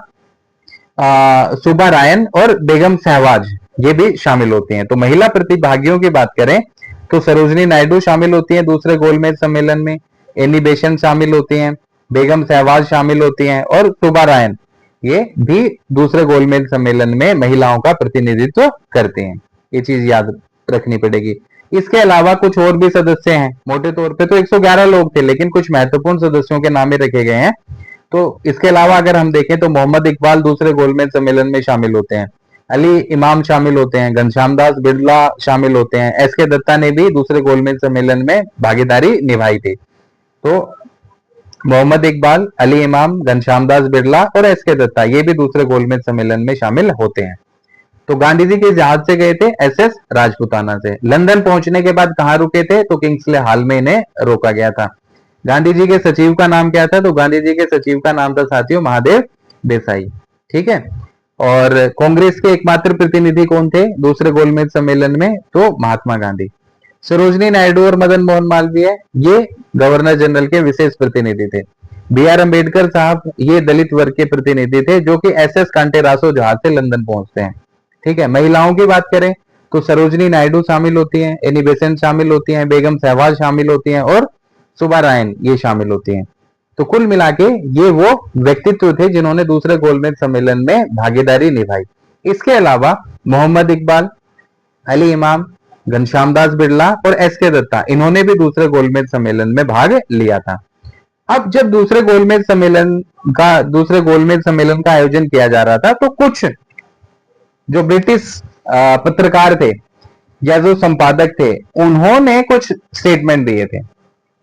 सुबा रायन और बेगम सहवाज ये भी शामिल होती हैं। तो महिला प्रतिभागियों की बात करें तो सरोजिनी नायडू शामिल होती हैं दूसरे गोलमेज सम्मेलन में, एनी बेसेंट शामिल होती हैं, बेगम सहवाज शामिल होती हैं, और सुबा रायन ये भी दूसरे गोलमेज सम्मेलन में महिलाओं का प्रतिनिधित्व करते हैं। ये चीज याद रखनी पड़ेगी। इसके अलावा कुछ और भी सदस्य हैं। मोटे तौर पे तो 111 लोग थे, लेकिन कुछ महत्वपूर्ण सदस्यों के नाम रखे गए हैं। तो इसके अलावा अगर हम देखें तो मोहम्मद इकबाल दूसरे गोलमेज सम्मेलन में शामिल होते हैं, अली इमाम शामिल होते हैं, घनश्याम दास बिरला शामिल होते हैं, SK दत्ता ने भी दूसरे गोलमेज सम्मेलन में भागीदारी निभाई थी। तो मोहम्मद इकबाल, अली इमाम, घनश्याम दास बिरला और SK दत्ता ये भी दूसरे गोलमेज सम्मेलन में शामिल होते हैं। तो गांधी जी के जहाज से गए थे SS राजपुताना से। लंदन पहुंचने के बाद कहां रुके थे? तो किंग्सले हॉल में इन्हें रोका गया था। गांधी जी के सचिव का नाम क्या था? तो गांधी जी के सचिव का नाम था साथियों महादेव देसाई। ठीक है। और कांग्रेस के एकमात्र प्रतिनिधि कौन थे दूसरे गोलमेज सम्मेलन में? तो महात्मा गांधी। सरोजनी नायडू और मदन मोहन मालवीय ये गवर्नर जनरल के विशेष प्रतिनिधि थे। बी आर अम्बेडकर साहब ये दलित वर्ग के प्रतिनिधि थे जो कि एस एस कांटेरासो जहाज से लंदन पहुंचते हैं। ठीक है। महिलाओं की बात करें तो सरोजनी नायडू शामिल होती हैं, एनी बेसेंट शामिल होती हैं, बेगम सहवाज शामिल होती हैं और सुबा रायन ये शामिल होती हैं। तो कुल मिला के ये वो व्यक्तित्व थे जिन्होंने दूसरे गोलमेज सम्मेलन में भागीदारी निभाई। इसके अलावा मोहम्मद इकबाल, अली इमाम, घनश्याम दास बिरला और एस के दत्ता इन्होंने भी दूसरे गोलमेज सम्मेलन में भाग लिया था। अब जब दूसरे गोलमेज सम्मेलन का आयोजन किया जा रहा था तो कुछ जो ब्रिटिश पत्रकार थे या जो संपादक थे उन्होंने कुछ स्टेटमेंट दिए थे।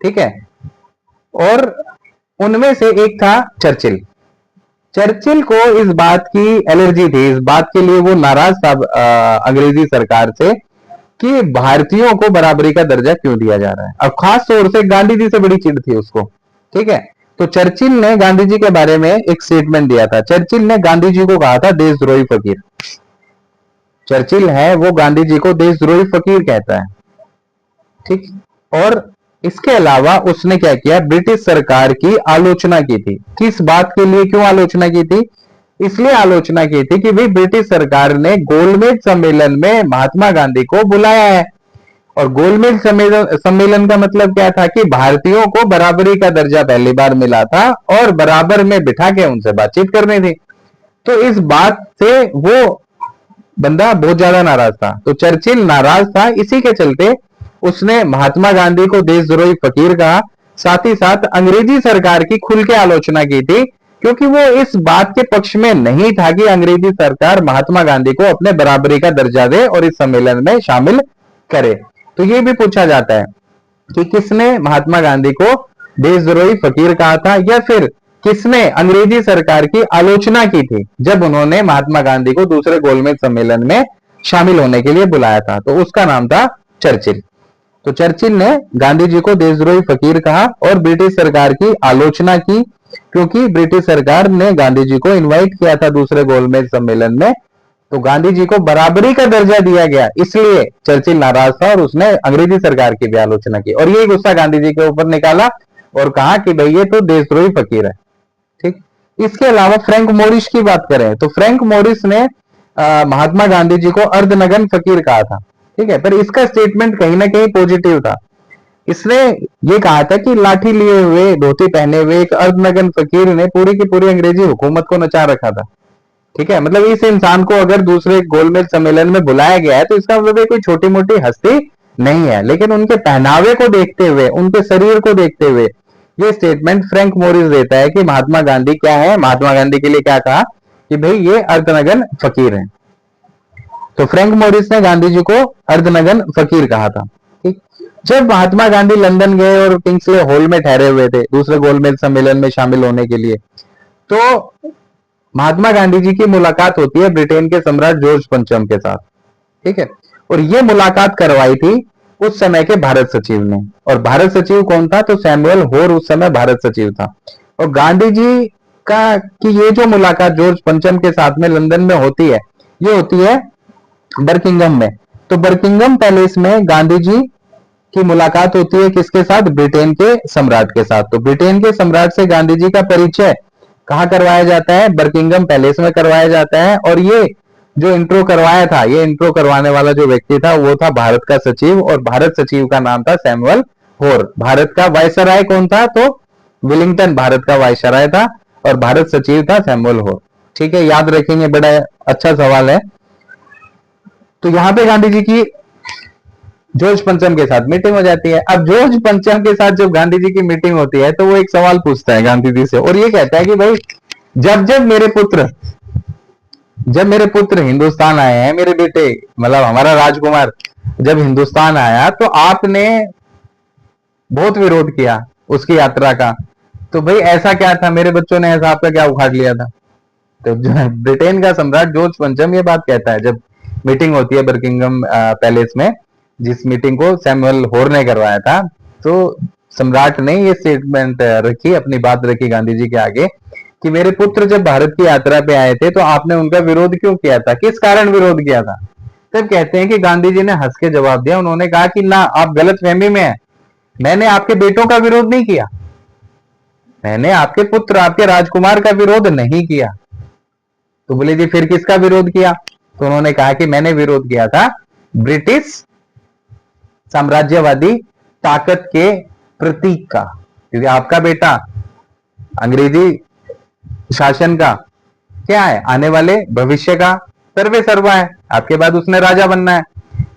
ठीक है। और उनमें से एक था चर्चिल। चर्चिल को इस बात की एलर्जी थी, इस बात के लिए वो नाराज था अंग्रेजी सरकार से कि भारतीयों को बराबरी का दर्जा क्यों दिया जा रहा है। अब खास तौर से गांधी जी से बड़ी चिढ़ थी उसको। ठीक है। तो चर्चिल ने गांधी जी के बारे में एक स्टेटमेंट दिया था। चर्चिल ने गांधी जी को कहा था देशद्रोही फकीर। चर्चिल है वो गांधी जी को देशद्रोही फकीर कहता है। ठीक। और इसके अलावा उसने क्या किया, ब्रिटिश सरकार की आलोचना की थी। किस बात के लिए, क्यों आलोचना की थी? इसलिए आलोचना की थी कि भाई ब्रिटिश सरकार ने गोलमेज सम्मेलन में महात्मा गांधी को बुलाया है और गोलमेज सम्मेलन का मतलब क्या था कि भारतीयों को बराबरी का दर्जा पहली बार मिला था और बराबर में बिठा के उनसे बातचीत करनी थी। तो इस बात से वो बंदा बहुत ज्यादा नाराज था। तो चर्चिल नाराज था, इसी के चलते उसने महात्मा गांधी को देशद्रोही फकीर कहा। साथ ही साथ अंग्रेजी सरकार की खुल के आलोचना की थी क्योंकि वो इस बात के पक्ष में नहीं था कि अंग्रेजी सरकार महात्मा गांधी को अपने बराबरी का दर्जा दे और इस सम्मेलन में शामिल करे। तो ये भी पूछा जाता है कि किसने महात्मा गांधी को देशद्रोही फकीर कहा था या फिर किसने अंग्रेजी सरकार की आलोचना की थी जब उन्होंने महात्मा गांधी को दूसरे गोलमेज सम्मेलन में शामिल होने के लिए बुलाया था। तो उसका नाम था चर्चिल। तो चर्चिल ने गांधी जी को देशद्रोही फकीर कहा और ब्रिटिश सरकार की आलोचना की क्योंकि ब्रिटिश सरकार ने गांधी जी को इनवाइट किया था दूसरे गोलमेज सम्मेलन में। तो गांधी जी को बराबरी का दर्जा दिया गया, इसलिए चर्चिल नाराज था और उसने अंग्रेजी सरकार की भी आलोचना की और ये गुस्सा गांधी जी के ऊपर निकाला और कहा कि भाई ये तो देशद्रोही फकीर है। ठीक। इसके अलावा फ्रैंक मोरिस की बात करें तो फ्रैंक मोरिस ने महात्मा गांधी जी को अर्धनग्न फकीर कहा था। ठीक है। पर इसका स्टेटमेंट कहीं ना कहीं पॉजिटिव था। इसने ये कहा था कि लाठी लिए हुए, धोती पहने हुए एक अर्धनग्न फकीर ने पूरी की पूरी अंग्रेजी हुकूमत को नचा रखा था। ठीक है। मतलब इस इंसान को अगर दूसरे गोलमेज सम्मेलन में बुलाया गया है तो इसका मतलब कोई छोटी मोटी हस्ती नहीं है, लेकिन उनके पहनावे को देखते हुए, उनके शरीर को देखते हुए ये स्टेटमेंट फ्रैंक मोरिस देता है कि महात्मा गांधी क्या है, महात्मा गांधी के लिए क्या कहा कि भाई ये अर्धनग्न फकीर है। तो फ्रैंक मोरिस ने गांधी जी को अर्धनग्न फकीर कहा था। ठीक। जब महात्मा गांधी लंदन गए और किंग्सले हॉल में ठहरे हुए थे दूसरे गोलमेज सम्मेलन में शामिल होने के लिए, तो महात्मा गांधी जी की मुलाकात होती है ब्रिटेन के सम्राट जॉर्ज पंचम के साथ। ठीक है। और ये मुलाकात करवाई थी उस समय के भारत सचिव ने। और भारत सचिव कौन था? तो सैमुअल होर उस समय भारत सचिव था। और गांधी जी का कि ये जो मुलाकात जॉर्ज पंचम के साथ में लंदन में होती है, ये होती है बर्किंगम में। तो बर्किंगम पैलेस में गांधी जी की मुलाकात होती है किसके साथ? ब्रिटेन के सम्राट के साथ। तो ब्रिटेन के सम्राट से गांधी जी का परिचय कहां करवाया जाता है? बर्किंगम पैलेस में करवाया जाता है। और ये जो इंट्रो करवाया था, ये इंट्रो करवाने वाला जो व्यक्ति था वो था भारत का सचिव और भारत सचिव का नाम था सैमुअल होर। भारत का वायसराय कौन था? तो विलिंगटन भारत का वायसराय था और भारत सचिव था सैमुअल होर। ठीक है। याद रखेंगे, बड़ा अच्छा सवाल है। तो यहां पे गांधी जी की जॉर्ज पंचम के साथ मीटिंग हो जाती है। अब जॉर्ज पंचम के साथ जब गांधी जी की मीटिंग होती है तो वो एक सवाल पूछता है गांधी जी से और ये कहता है कि भाई जब मेरे पुत्र हिंदुस्तान आए हैं, मेरे बेटे मतलब हमारा राजकुमार जब हिंदुस्तान आया तो आपने बहुत विरोध किया उसकी यात्रा का। तो भाई ऐसा क्या था, मेरे बच्चों ने ऐसा आपका क्या उखाड़ लिया था? तो ब्रिटेन का सम्राट जॉर्ज पंचम ये बात कहता है जब मीटिंग होती है बर्किंगम पैलेस में, जिस मीटिंग को सैमुअल होर ने करवाया था। तो सम्राट ने ये स्टेटमेंट रखी, अपनी बात रखी गांधी जी के आगे कि मेरे पुत्र जब भारत की यात्रा पे आए थे तो आपने उनका विरोध क्यों किया था, किस कारण विरोध किया था। तब कहते हैं कि गांधी जी ने हंस के जवाब दिया, उन्होंने कहा कि ना, आप गलत फहमी में है, मैंने आपके बेटों का विरोध नहीं किया, मैंने आपके पुत्र, आपके राजकुमार का विरोध नहीं किया। तो बोले जी फिर किसका विरोध किया। तो उन्होंने कहा कि मैंने विरोध किया था ब्रिटिश साम्राज्यवादी ताकत के प्रतीक का, क्योंकि आपका बेटा अंग्रेजी शासन का क्या है, आने वाले भविष्य का सर्वे सर्वा है, आपके बाद उसने राजा बनना है,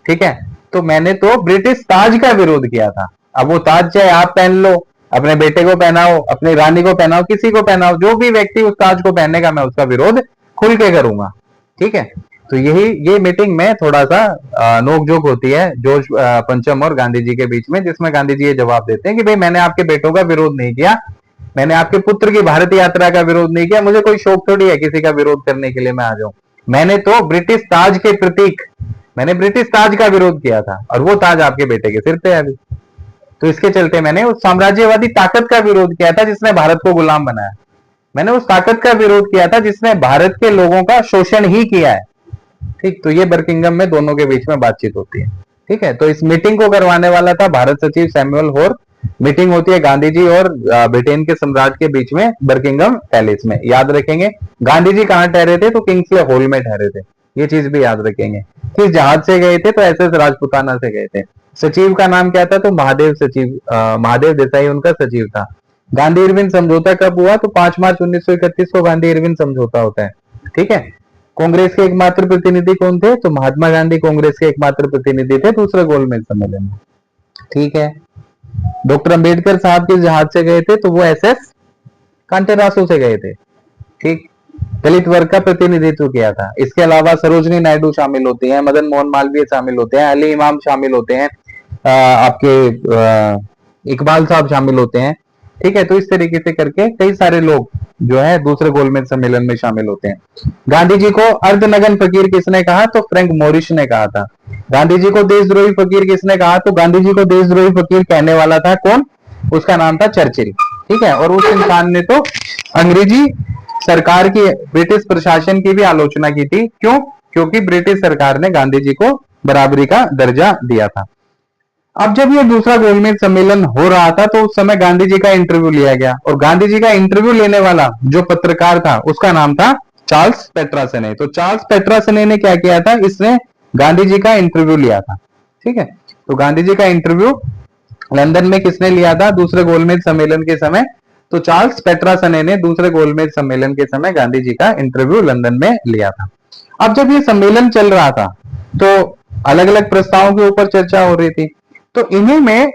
ठीक है। तो मैंने तो ब्रिटिश ताज का विरोध किया था। अब वो ताज चाहे आप पहन लो, अपने बेटे को पहनाओ, अपनी रानी को पहनाओ, किसी को पहनाओ, जो भी व्यक्ति उस ताज को पहनेगा मैं उसका विरोध खुल के करूंगा, ठीक है। तो ये मीटिंग में थोड़ा सा नोकझोंक होती है जॉर्ज पंचम और गांधी जी के बीच में, जिसमें गांधी जी ये जवाब देते हैं कि भाई मैंने आपके बेटों का विरोध नहीं किया, मैंने आपके पुत्र की भारत यात्रा का विरोध नहीं किया, मुझे कोई शौक थोड़ी है किसी का विरोध करने के लिए मैं आ जाऊं, मैंने तो ब्रिटिश ताज के प्रतीक, मैंने ब्रिटिश ताज का विरोध किया था, और वो ताज आपके बेटे के सिर पे है अभी। तो इसके चलते मैंने उस साम्राज्यवादी ताकत का विरोध किया था जिसने भारत को गुलाम बनाया, मैंने उस ताकत का विरोध किया था जिसने भारत के लोगों का शोषण ही किया है, ठीक। तो ये बर्किंघम में दोनों के बीच में बातचीत होती है, ठीक है। तो इस मीटिंग को करवाने वाला था भारत सचिव सैमुअल होर। मीटिंग होती है गांधी जी और ब्रिटेन के सम्राट के बीच में बर्किंघम पैलेस में। याद रखेंगे गांधी जी कहां ठहरे थे, तो किंग्सले हॉल में ठहरे थे, ये चीज भी याद रखेंगे। किस जहाज से गए थे, तो एसएस राजपुताना से गए थे। सचिव का नाम क्या था, तो महादेव सचिव, महादेव देसाई उनका सचिव था। गांधी इरविन समझौता कब हुआ, तो 5 मार्च 1931 को गांधी इरविन समझौता होता है, ठीक है। कांग्रेस के एकमात्र प्रतिनिधि कौन थे, तो महात्मा गांधी कांग्रेस के एकमात्र प्रतिनिधि थे दूसरे गोलमेज सम्मेलन में, ठीक है। डॉक्टर अंबेडकर साहब किस जहाज से गए थे, तो वो एसएस कांटेरासो से गए थे, ठीक। दलित वर्ग का प्रतिनिधित्व किया था। इसके अलावा सरोजनी नायडू शामिल होती हैं, मदन मोहन मालवीय शामिल होते हैं, अली इमाम शामिल होते हैं, आपके इकबाल साहब शामिल होते हैं, ठीक है। तो इस तरीके से करके कई सारे लोग जो है दूसरे गोलमेज सम्मेलन में शामिल होते हैं। गांधी जी को अर्धनग्न फकीर किसने कहा, तो फ्रैंक मोरिश ने कहा था। गांधी जी को देशद्रोही फकीर किसने कहा, तो गांधी जी को देशद्रोही फकीर कहने वाला था कौन, उसका नाम था चर्चिल, ठीक है। और उस इंसान ने तो अंग्रेजी सरकार की, ब्रिटिश प्रशासन की भी आलोचना की थी। क्यों, क्योंकि ब्रिटिश सरकार ने गांधी जी को बराबरी का दर्जा दिया था। अब जब ये दूसरा गोलमेज सम्मेलन हो रहा था तो उस समय गांधी जी का इंटरव्यू लिया गया, और गांधी जी का इंटरव्यू लेने वाला जो पत्रकार था उसका नाम था चार्ल्स पेट्रासने। तो चार्ल्स पेट्रासने ने क्या किया था, इसने गांधी जी का इंटरव्यू लिया था, ठीक है। तो गांधी जी का इंटरव्यू लंदन में किसने लिया था दूसरे गोलमेज सम्मेलन के समय, तो चार्ल्स पेट्रासने ने दूसरे गोलमेज सम्मेलन के समय गांधी जी का इंटरव्यू लंदन में लिया था। अब जब ये सम्मेलन चल रहा था तो अलग अलग प्रस्तावों के ऊपर चर्चा हो रही थी, तो इन्हीं में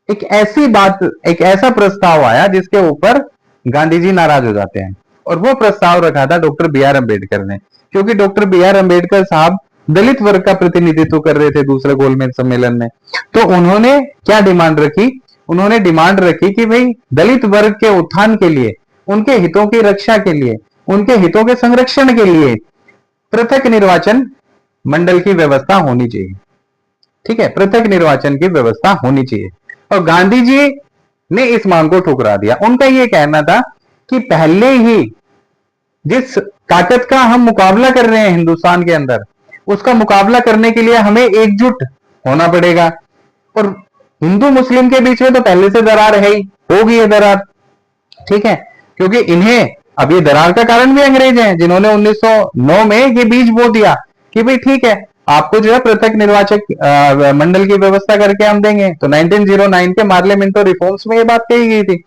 एक ऐसी बात, एक ऐसा प्रस्ताव आया जिसके ऊपर गांधी जी नाराज हो जाते हैं, और वो प्रस्ताव रखा था डॉक्टर बी आर अम्बेडकर ने। क्योंकि डॉक्टर बी आर अम्बेडकर साहब दलित वर्ग का प्रतिनिधित्व कर रहे थे दूसरे गोलमेज सम्मेलन में, तो उन्होंने क्या डिमांड रखी, उन्होंने डिमांड रखी कि भाई दलित वर्ग के उत्थान के लिए, उनके हितों की रक्षा के लिए, उनके हितों के संरक्षण के लिए पृथक निर्वाचन मंडल की व्यवस्था होनी चाहिए, ठीक है। पृथक निर्वाचन की व्यवस्था होनी चाहिए, और गांधी जी ने इस मांग को ठुकरा दिया। उनका यह कहना था कि पहले ही जिस ताकत का हम मुकाबला कर रहे हैं हिंदुस्तान के अंदर, उसका मुकाबला करने के लिए हमें एकजुट होना पड़ेगा, और हिंदू मुस्लिम के बीच में तो पहले से दरार है ही, होगी ये दरार, ठीक है। क्योंकि इन्हें, अब ये दरार का कारण भी अंग्रेज हैं जिन्होंने 1909 में ये बीज बो दिया कि भाई ठीक है, आपको जो है पृथक निर्वाचक मंडल की व्यवस्था करके हम देंगे। तो 1909 के पार्लियामेंटो रिफॉर्म्स में ये बात कही गई थी।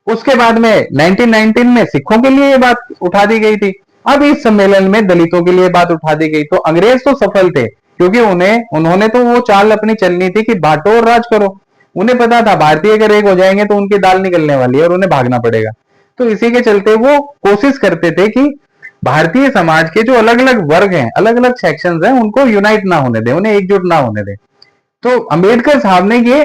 उसके बाद में 1919 में सिखों के लिए ये बात उठा दी गई थी। अब इस सम्मेलन में दलितों के लिए बात उठा दी गई। तो अंग्रेज तो सफल थे, क्योंकि उन्होंने तो वो चाल अपनी चलनी थी कि बांटो और राज करो। उन्हें पता था भारतीय अगर एक हो जाएंगे तो उनकी दाल निकलने वाली है और उन्हें भागना पड़ेगा। तो इसी के चलते वो कोशिश करते थे कि भारतीय समाज के जो अलग अलग वर्ग हैं, अलग अलग सेक्शंस हैं, उनको यूनाइट ना होने दें, उन्हें एकजुट ना होने दें। तो अंबेडकर साहब ने ये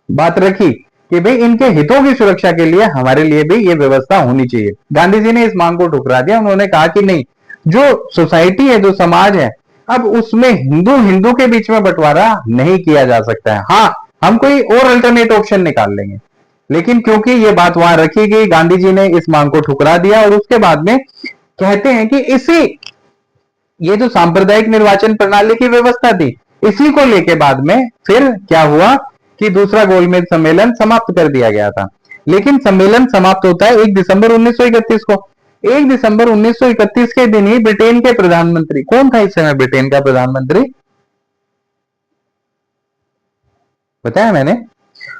बात रखी कि भाई इनके हितों की सुरक्षा के लिए हमारे लिए भी ये व्यवस्था होनी चाहिए। गांधी जी ने इस मांग को ठुकरा दिया। उन्होंने कहा कि नहीं, जो सोसाइटी है, जो समाज है, अब उसमें हिंदू हिंदू के बीच में बंटवारा नहीं किया जा सकता है। हाँ, हम कोई और अल्टरनेट ऑप्शन निकाल लेंगे, लेकिन क्योंकि ये बात वहां रखी गई, गांधी जी ने इस मांग को ठुकरा दिया और उसके बाद में कहते हैं कि इसी ये जो सांप्रदायिक निर्वाचन प्रणाली की व्यवस्था थी, इसी को लेके बाद में फिर क्या हुआ कि दूसरा गोलमेज सम्मेलन समाप्त कर दिया गया था। लेकिन सम्मेलन समाप्त होता है 1 दिसंबर 1931 को। 1 दिसंबर 1931 के दिन ही ब्रिटेन के प्रधानमंत्री, कौन था इस समय ब्रिटेन का प्रधानमंत्री, बताया मैंने?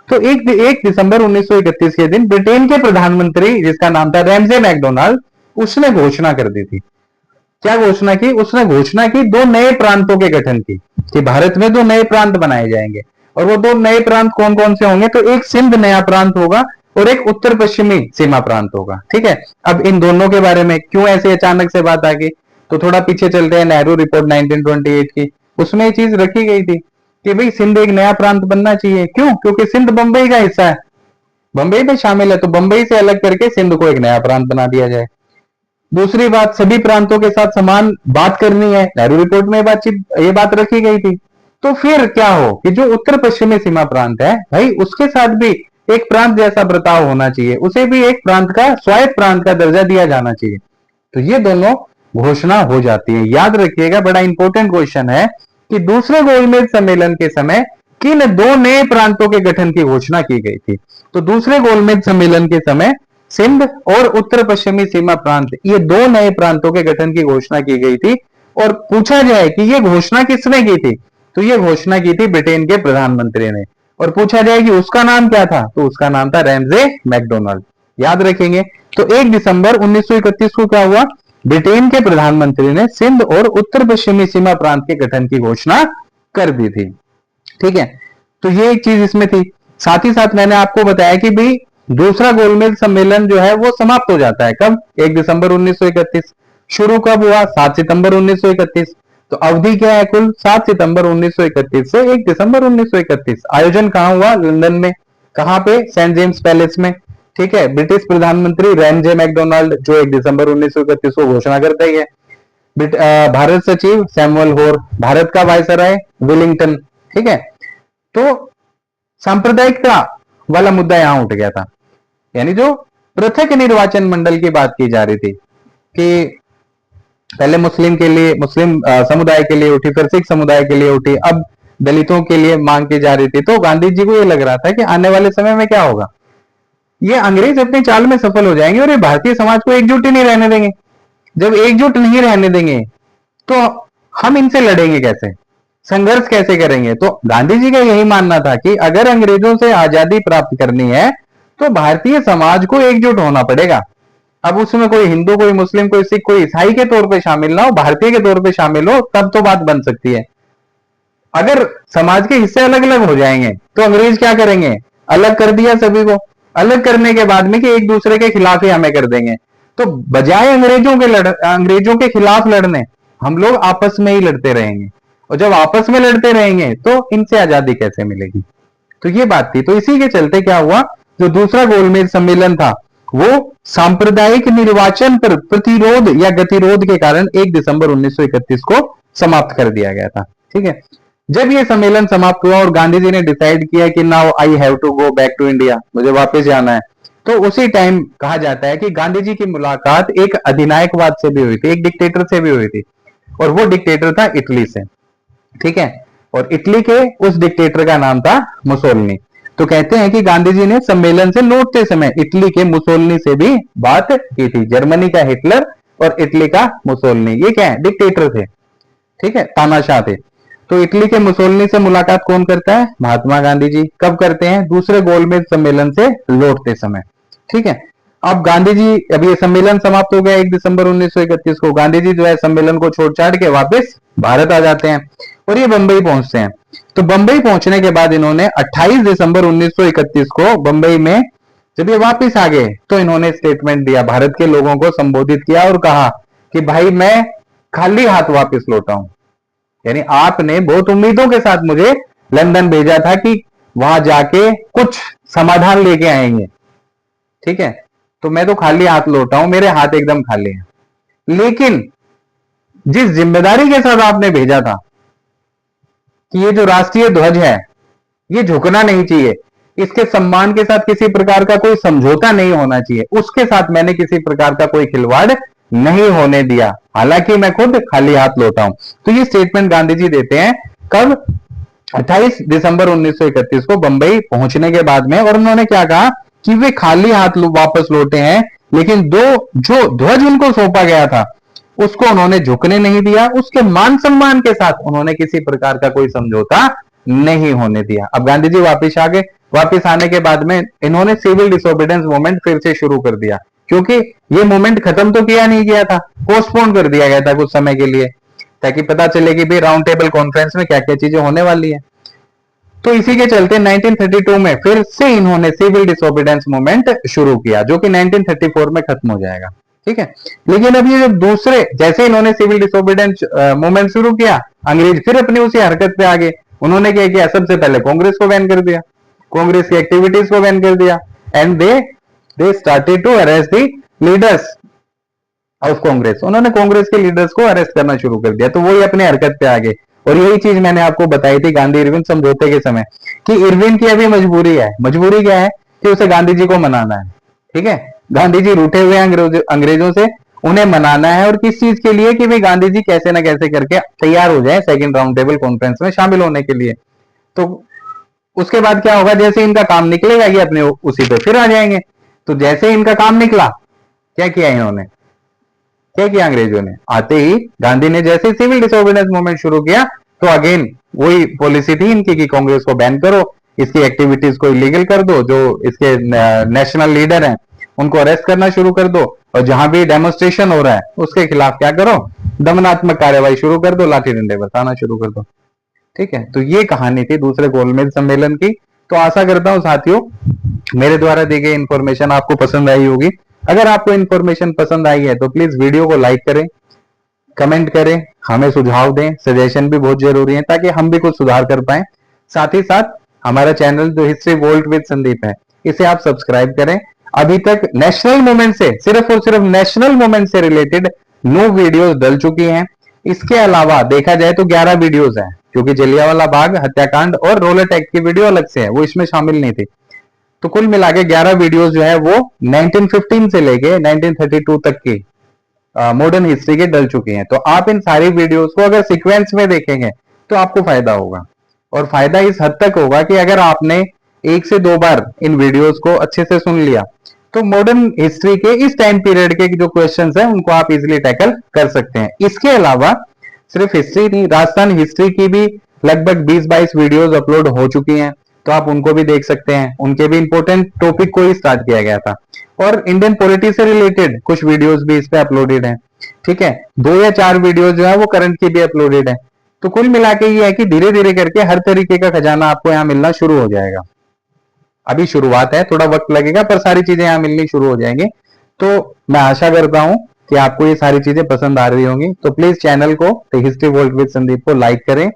तो 1 दिसंबर 1931 के दिन ब्रिटेन के प्रधानमंत्री, जिसका नाम था रैमजे मैकडोनाल्ड, उसने घोषणा कर दी थी। क्या घोषणा की? उसने घोषणा की दो नए प्रांतों के गठन की, कि भारत में दो नए प्रांत बनाए जाएंगे। और वो दो नए प्रांत कौन कौन से होंगे? तो एक सिंध नया प्रांत होगा और एक उत्तर पश्चिमी सीमा प्रांत होगा। ठीक है, अब इन दोनों के बारे में क्यों ऐसे अचानक से बात आ गई, तो थोड़ा पीछे चलते हैं, नेहरू रिपोर्ट 1928 की, उसमें ये चीज रखी गई थी कि भाई सिंध एक नया प्रांत बनना चाहिए। क्यों? क्योंकि सिंध बंबई का हिस्सा है, बंबई में शामिल है, तो बंबई से अलग करके सिंध को एक नया प्रांत बना दिया जाए। दूसरी बात, सभी प्रांतों के साथ समान बात करनी है, नेहरू रिपोर्ट में ये बात रखी गई थी। तो फिर क्या हो कि जो उत्तर पश्चिमी सीमा प्रांत है भाई, उसके साथ भी एक प्रांत जैसा बर्ताव होना चाहिए, उसे भी एक प्रांत का, स्वायत्त प्रांत का दर्जा दिया जाना चाहिए। तो ये दोनों घोषणा हो जाती है। याद रखिएगा, बड़ा इंपॉर्टेंट क्वेश्चन है कि दूसरे गोलमेज सम्मेलन के समय किन दो नए प्रांतों के गठन की घोषणा की गई थी? तो दूसरे गोलमेज सम्मेलन के समय सिंध और उत्तर पश्चिमी सीमा प्रांत, ये दो नए प्रांतों के गठन की घोषणा की गई थी। और पूछा जाए कि ये घोषणा किसने की थी, तो ये घोषणा की थी ब्रिटेन के प्रधानमंत्री ने। और पूछा जाए कि उसका नाम क्या था, तो उसका नाम था रैमजे मैकडोनाल्ड। याद रखेंगे। तो 1 दिसंबर 1931 को क्या हुआ? ब्रिटेन के प्रधानमंत्री ने सिंध और उत्तर पश्चिमी सीमा प्रांत के गठन की घोषणा कर दी थी। ठीक है, तो ये एक चीज इसमें थी। साथ ही साथ मैंने आपको बताया कि भाई दूसरा गोलमेज सम्मेलन जो है वो समाप्त हो जाता है कब? 1 दिसंबर 1931। शुरू कब हुआ? 7 सितंबर 1931। तो अवधि क्या है कुल? 7 सितंबर 1931 से 1 दिसंबर 1931। आयोजन कहां हुआ? लंदन में। कहां पे? सेंट जेम्स पैलेस में। ठीक है, ब्रिटिश प्रधानमंत्री रैमजे मैकडोनाल्ड, जो 1 दिसंबर 1931 को घोषणा करता ही है। भारत सचिव सैमुअल होर, भारत का वायसराय विलिंगटन। ठीक है, तो सांप्रदायिकता वाला मुद्दा यहां उठ गया था। यानी जो पृथक निर्वाचन मंडल की बात की जा रही थी कि पहले मुस्लिम के लिए, मुस्लिम समुदाय के लिए उठी, फिर सिख समुदाय के लिए उठी, अब दलितों के लिए मांग की जा रही थी। तो गांधी जी को ये लग रहा था कि आने वाले समय में क्या होगा, ये अंग्रेज अपनी चाल में सफल हो जाएंगे और ये भारतीय समाज को एकजुट ही नहीं रहने देंगे। जब एकजुट नहीं रहने देंगे तो हम इनसे लड़ेंगे कैसे, संघर्ष कैसे करेंगे? तो गांधी जी का यही मानना था कि अगर अंग्रेजों से आजादी प्राप्त करनी है तो भारतीय समाज को एकजुट होना पड़ेगा। अब उसमें कोई हिंदू, कोई मुस्लिम, कोई सिख, कोई ईसाई के तौर पे शामिल ना हो, भारतीय के तौर पे शामिल हो, तब तो बात बन सकती है। अगर समाज के हिस्से अलग अलग हो जाएंगे तो अंग्रेज क्या करेंगे? अलग कर दिया सभी को, अलग करने के बाद में कि एक दूसरे के खिलाफ ही हमें कर देंगे। तो बजाय अंग्रेजों के खिलाफ लड़ने, हम लोग आपस में ही लड़ते रहेंगे। और जब आपस में लड़ते रहेंगे तो इनसे आजादी कैसे मिलेगी? तो ये बात थी। तो इसी के चलते क्या हुआ, जो दूसरा गोलमेज सम्मेलन था वो सांप्रदायिक निर्वाचन पर प्रतिरोध या गतिरोध के कारण 1 दिसंबर 1931 को समाप्त कर दिया गया था। ठीक है, जब ये सम्मेलन समाप्त हुआ और गांधी जी ने डिसाइड किया कि now I have to go back to India, मुझे वापस जाना है, तो उसी टाइम कहा जाता है कि गांधी जी की मुलाकात एक अधिनायकवाद से भी हुई थी, एक डिक्टेटर से भी हुई थी। और वो डिक्टेटर था इटली से। ठीक है, और इटली के उस डिक्टेटर का नाम था मुसोलिनी। तो कहते हैं कि गांधी जी ने सम्मेलन से लौटते समय इटली के मुसोलिनी से भी बात की थी। जर्मनी का हिटलर और इटली का मुसोलिनी, ये क्या है? डिक्टेटर थे। ठीक है, तानाशाह थे। तो इटली के मुसोलिनी से मुलाकात कौन करता है? महात्मा गांधी जी। कब करते हैं? दूसरे गोलमेज सम्मेलन से लौटते समय। ठीक है, अब गांधी जी, अब ये सम्मेलन समाप्त हो गया 1 दिसंबर 1931 को। गांधी जी जो है सम्मेलन को छोड़ छाड़ के वापस भारत आ जाते हैं और ये बंबई पहुंचते हैं। तो बंबई पहुंचने के बाद इन्होंने 28 दिसंबर 1931 को बंबई में जब ये वापस आ गए तो इन्होंने स्टेटमेंट दिया, भारत के लोगों को संबोधित किया और कहा कि भाई मैं खाली हाथ वापस लौटा हूं। यानी आपने बहुत उम्मीदों के साथ मुझे लंदन भेजा था कि वहां जाके कुछ समाधान लेके आएंगे। ठीक है, तो मैं तो खाली हाथ लौटा हूं, मेरे हाथ एकदम खाली हैं। लेकिन जिस जिम्मेदारी के साथ आपने भेजा था कि ये जो राष्ट्रीय ध्वज है ये झुकना नहीं चाहिए, इसके सम्मान के साथ किसी प्रकार का कोई समझौता नहीं होना चाहिए, उसके साथ मैंने किसी प्रकार का कोई खिलवाड़ नहीं होने दिया, हालांकि मैं खुद खाली हाथ लौटा हूं। तो ये स्टेटमेंट गांधी जी देते हैं कब? 28 दिसंबर 1931 को बंबई पहुंचने के बाद में। और उन्होंने क्या कहा कि वे खाली हाथ वापस लौटे हैं, लेकिन जो ध्वज उनको सौंपा गया था उसको उन्होंने झुकने नहीं दिया, उसके मान सम्मान के साथ उन्होंने किसी प्रकार का कोई समझौता नहीं होने दिया। अब गांधी जी वापिस आ गए, वापिस आने के बाद में इन्होंने सिविल डिसोबीडियंस मूवमेंट फिर से शुरू कर दिया, क्योंकि ये मूवमेंट खत्म तो किया नहीं गया था, पोस्टपोन कर दिया गया था कुछ समय के लिए, ताकि पता चले कि भाई राउंड टेबल कॉन्फ्रेंस में क्या क्या चीजें होने वाली है। तो इसी के चलते 1932 में फिर से इन्होंने सिविल डिसोबीडियंस मूवमेंट शुरू किया, जो कि 1934 में खत्म हो जाएगा, ठीक है। लेकिन अब ये जो दूसरे, जैसे इन्होंने सिविल डिसोबीडियंस मूवमेंट शुरू किया, अंग्रेज फिर अपनी उसी हरकत पे आ गए। उन्होंने क्या किया? सबसे पहले कांग्रेस को बैन कर दिया, कांग्रेस की एक्टिविटीज को बैन कर दिया, and they started to arrest the leaders of Congress. उन्होंने कांग्रेस के लीडर्स को अरेस्ट करना शुरू कर दिया। तो वही अपने हरकत पे आ गए। और यही चीज मैंने आपको बताई थी गांधी इरविन समझौते के समय, कि इरविन की अभी मजबूरी है। मजबूरी क्या है? कि उसे गांधी जी को मनाना है, ठीक है। गांधी जी रूठे हुए अंग्रेजों से, उन्हें मनाना है। और किस चीज के लिए? कि भाई गांधी जी कैसे ना कैसे करके तैयार हो जाए सेकंड राउंड टेबल कॉन्फ्रेंस में शामिल होने के लिए। तो उसके बाद क्या होगा? जैसे इनका काम निकलेगा ये अपने उसी पे फिर आ जाएंगे। तो जैसे इनका काम निकला, क्या किया इन्होंने? क्या किया अंग्रेजों ने? आते ही गांधी ने जैसे सिविल डिसोबीडियंस मूवमेंट शुरू किया, तो अगेन वही पॉलिसी थी इनकी कि कांग्रेस को बैन करो, इसकी एक्टिविटीज को इलीगल कर दो, जो इसके नेशनल लीडर हैं उनको अरेस्ट करना शुरू कर दो, और जहां भी डेमोन्स्ट्रेशन हो रहा है उसके खिलाफ क्या करो? दमनात्मक कार्यवाही शुरू कर दो, लाठी डंडे बरसाना शुरू कर दो, ठीक है। तो ये कहानी थी दूसरे गोलमेज सम्मेलन की। तो आशा करता हूं साथियों मेरे द्वारा दी गई इंफॉर्मेशन आपको पसंद आई होगी। अगर आपको इंफॉर्मेशन पसंद आई है तो प्लीज वीडियो को लाइक करें, कमेंट करें, हमें सुझाव दें, सजेशन भी बहुत जरूरी है ताकि हम भी कुछ सुधार कर पाए। साथ ही साथ हमारा चैनल जो हिस्ट्री वोल्ट विद संदीप है, इसे आप सब्सक्राइब करें। अभी तक नेशनल मूवमेंट से, सिर्फ और सिर्फ नेशनल मूवमेंट से रिलेटेड 9 वीडियोस डल चुकी हैं। इसके अलावा देखा जाए तो 11 वीडियोस हैं, क्योंकि जलियांवाला बाग हत्याकांड और रोलेट एक्ट की वीडियो अलग से है, वो इसमें शामिल नहीं थी। तो कुल मिला के 11 वीडियोस जो है वो 1915 से लेके 1932 तक की मॉडर्न हिस्ट्री के डल चुकी हैं। तो आप इन सारी वीडियोस को अगर सीक्वेंस में देखेंगे तो आपको फायदा होगा। और फायदा इस हद तक होगा कि अगर आपने 1 से 2 बार इन वीडियोस को अच्छे से सुन लिया, तो मॉडर्न हिस्ट्री के इस टाइम पीरियड के जो क्वेश्चंस हैं उनको आप इजीली टैकल कर सकते हैं। इसके अलावा सिर्फ हिस्ट्री नहीं, राजस्थान हिस्ट्री की भी लगभग 20-22 वीडियोस अपलोड हो चुकी हैं, तो आप उनको भी देख सकते हैं। उनके भी इंपॉर्टेंट टॉपिक को ही स्टार्ट किया गया था। और इंडियन पॉलिटी से रिलेटेड कुछ वीडियोस भी इस पे अपलोडेड हैं, ठीक है। 2 या 4 वीडियोस जो है वो करंट की भी अपलोडेड है। तो कुल मिला के ये है कि धीरे धीरे करके हर तरीके का खजाना आपको यहाँ मिलना शुरू हो जाएगा। अभी शुरुआत है, थोड़ा वक्त लगेगा, पर सारी चीजें यहाँ मिलनी शुरू हो जाएंगी। तो मैं आशा करता हूं कि आपको ये सारी चीजें पसंद आ रही होंगी। तो प्लीज चैनल को the history world with Sandeep को लाइक करें,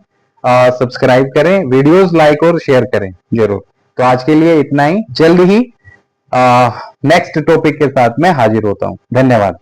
सब्सक्राइब करें, वीडियोस लाइक और शेयर करें जरूर। तो आज के लिए इतना ही, जल्द ही नेक्स्ट टॉपिक के साथ मैं हाजिर होता हूं। धन्यवाद।